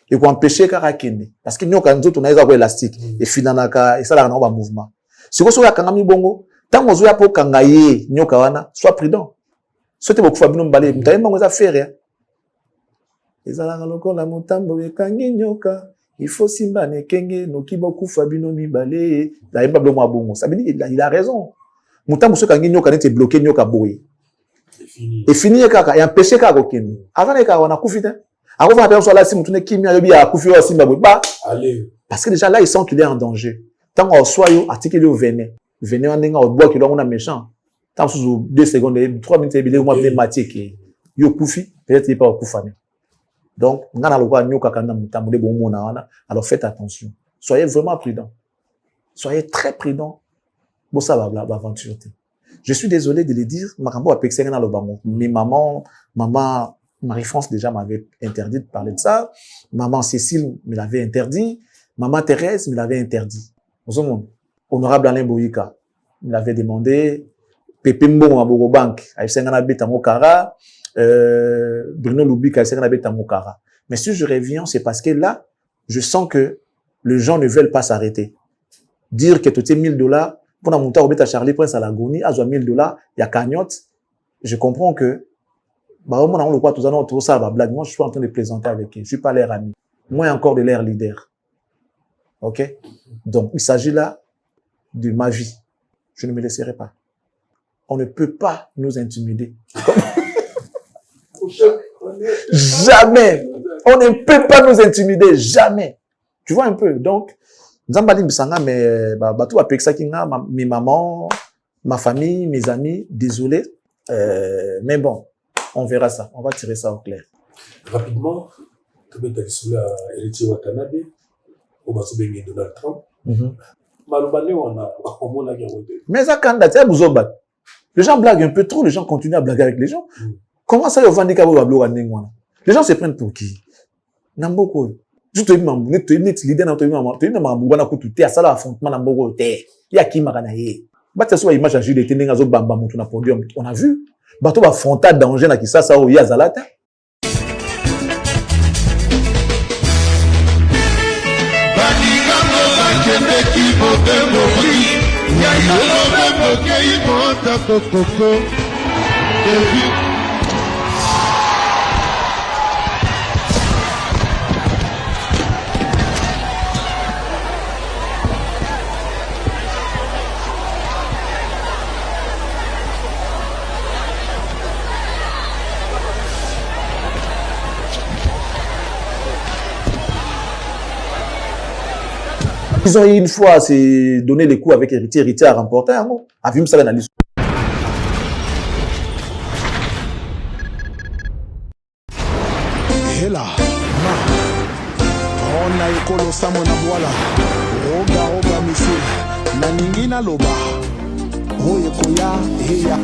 Et pour empêcher karakene parce que nyoka nzoto na eza ko élastique et finanaka et ça là na ba mouvement. Siko so ya kanga mi bongo, tango zo ya po kanga ye nyoka wana, sois prudent. Sote boku fa bino mbale, mutaye mango za faire. Ezala ngaloko la mutambo ekangi nyoka, il faut simba ne kenge no kiboku fa bino mibale, la yeba blo mwa bongo. Ça veut dire il a raison. Muta muso kangi nyoka nete bloqué nyoka boye. Et fini kaka et empêcher kaka kokeni. Avant kaka on a kufite. Avant on appelle sur la sim mutune kimia yobi a kufi o simba boye. Bah. Allez. Parce que déjà là ils sentent qu'il est en danger. Tant on soit yo article yo venez. Venez on denga au bois qui on a méchant. Tant sous 2 secondes 3 minutes et moi bien matié qui yo kufi peut-être il pas kufane. Donc ngana lokwa nyoka kana mutamule bon mona wana. Alors faites attention. Soyez vraiment prudents. Soyez très prudents. Bon ça va aventure. Je suis désolé de le dire, Makambo a pexé dans le bango. Mais maman Marie-France déjà m'avait interdit de parler de ça. Maman Cécile me l'avait interdit. Maman Thérèse me l'avait interdit. Honorable Alain Boyika me l'avait demandé. Pépé Mbongo à Bogo Bank, à Fsengana Betamokara, Bruno Lubik à Fsengana Betamokara. Mais si je reviens, c'est parce que là, je sens que les gens ne veulent pas s'arrêter. Dire que tout est $1000, pour la monter à Charlie Prince à l'agonie, à 1000 $, il y a cagnotte. Je comprends que, bah, au moins, on le voit tout à l'heure, tout ça, bah, blague. Moi, je suis en train de plaisanter avec eux. Je suis pas leur ami. Moi, encore de leur leader. OK? Donc, il s'agit là de ma vie. Je ne me laisserai pas. On ne peut pas nous intimider. Jamais. On ne peut pas nous intimider. Jamais. Tu vois un peu? Donc, Nzambali Mbisanga, mais, bah, tout avec ça qui n'a, mes mamans, ma famille, mes amis, désolé. Mais bon, on verra ça. On va tirer ça au clair. Rapidement, tu peux t'aller sur la héritier Watanabe, au Basobenge Donald Trump. Malobane, on a mais ça, quand les gens blaguent un peu trop, les gens continuent à blaguer avec les gens. Comment ça, ils vont dire les gens se prennent pour qui? Namboko. Juste tu l'idée dans ton maman, tu m'as coûté à ça l'affrontement dans Bogo terre. Il y a qui m'a gagné. Bah tu vois image à Jules était n'engazo bamba mutu na podium. On a vu. Bah tu vas affronter danger na qui ça au yazalata. Ils ont eu une fois c'est donné les coups avec héritier, héritier a remporté un mot. A vu ça dans l'histoire. Hela, ma, on a écolo samo na voilà. Roga, monsieur, na ningina loba. Oye koya, heya.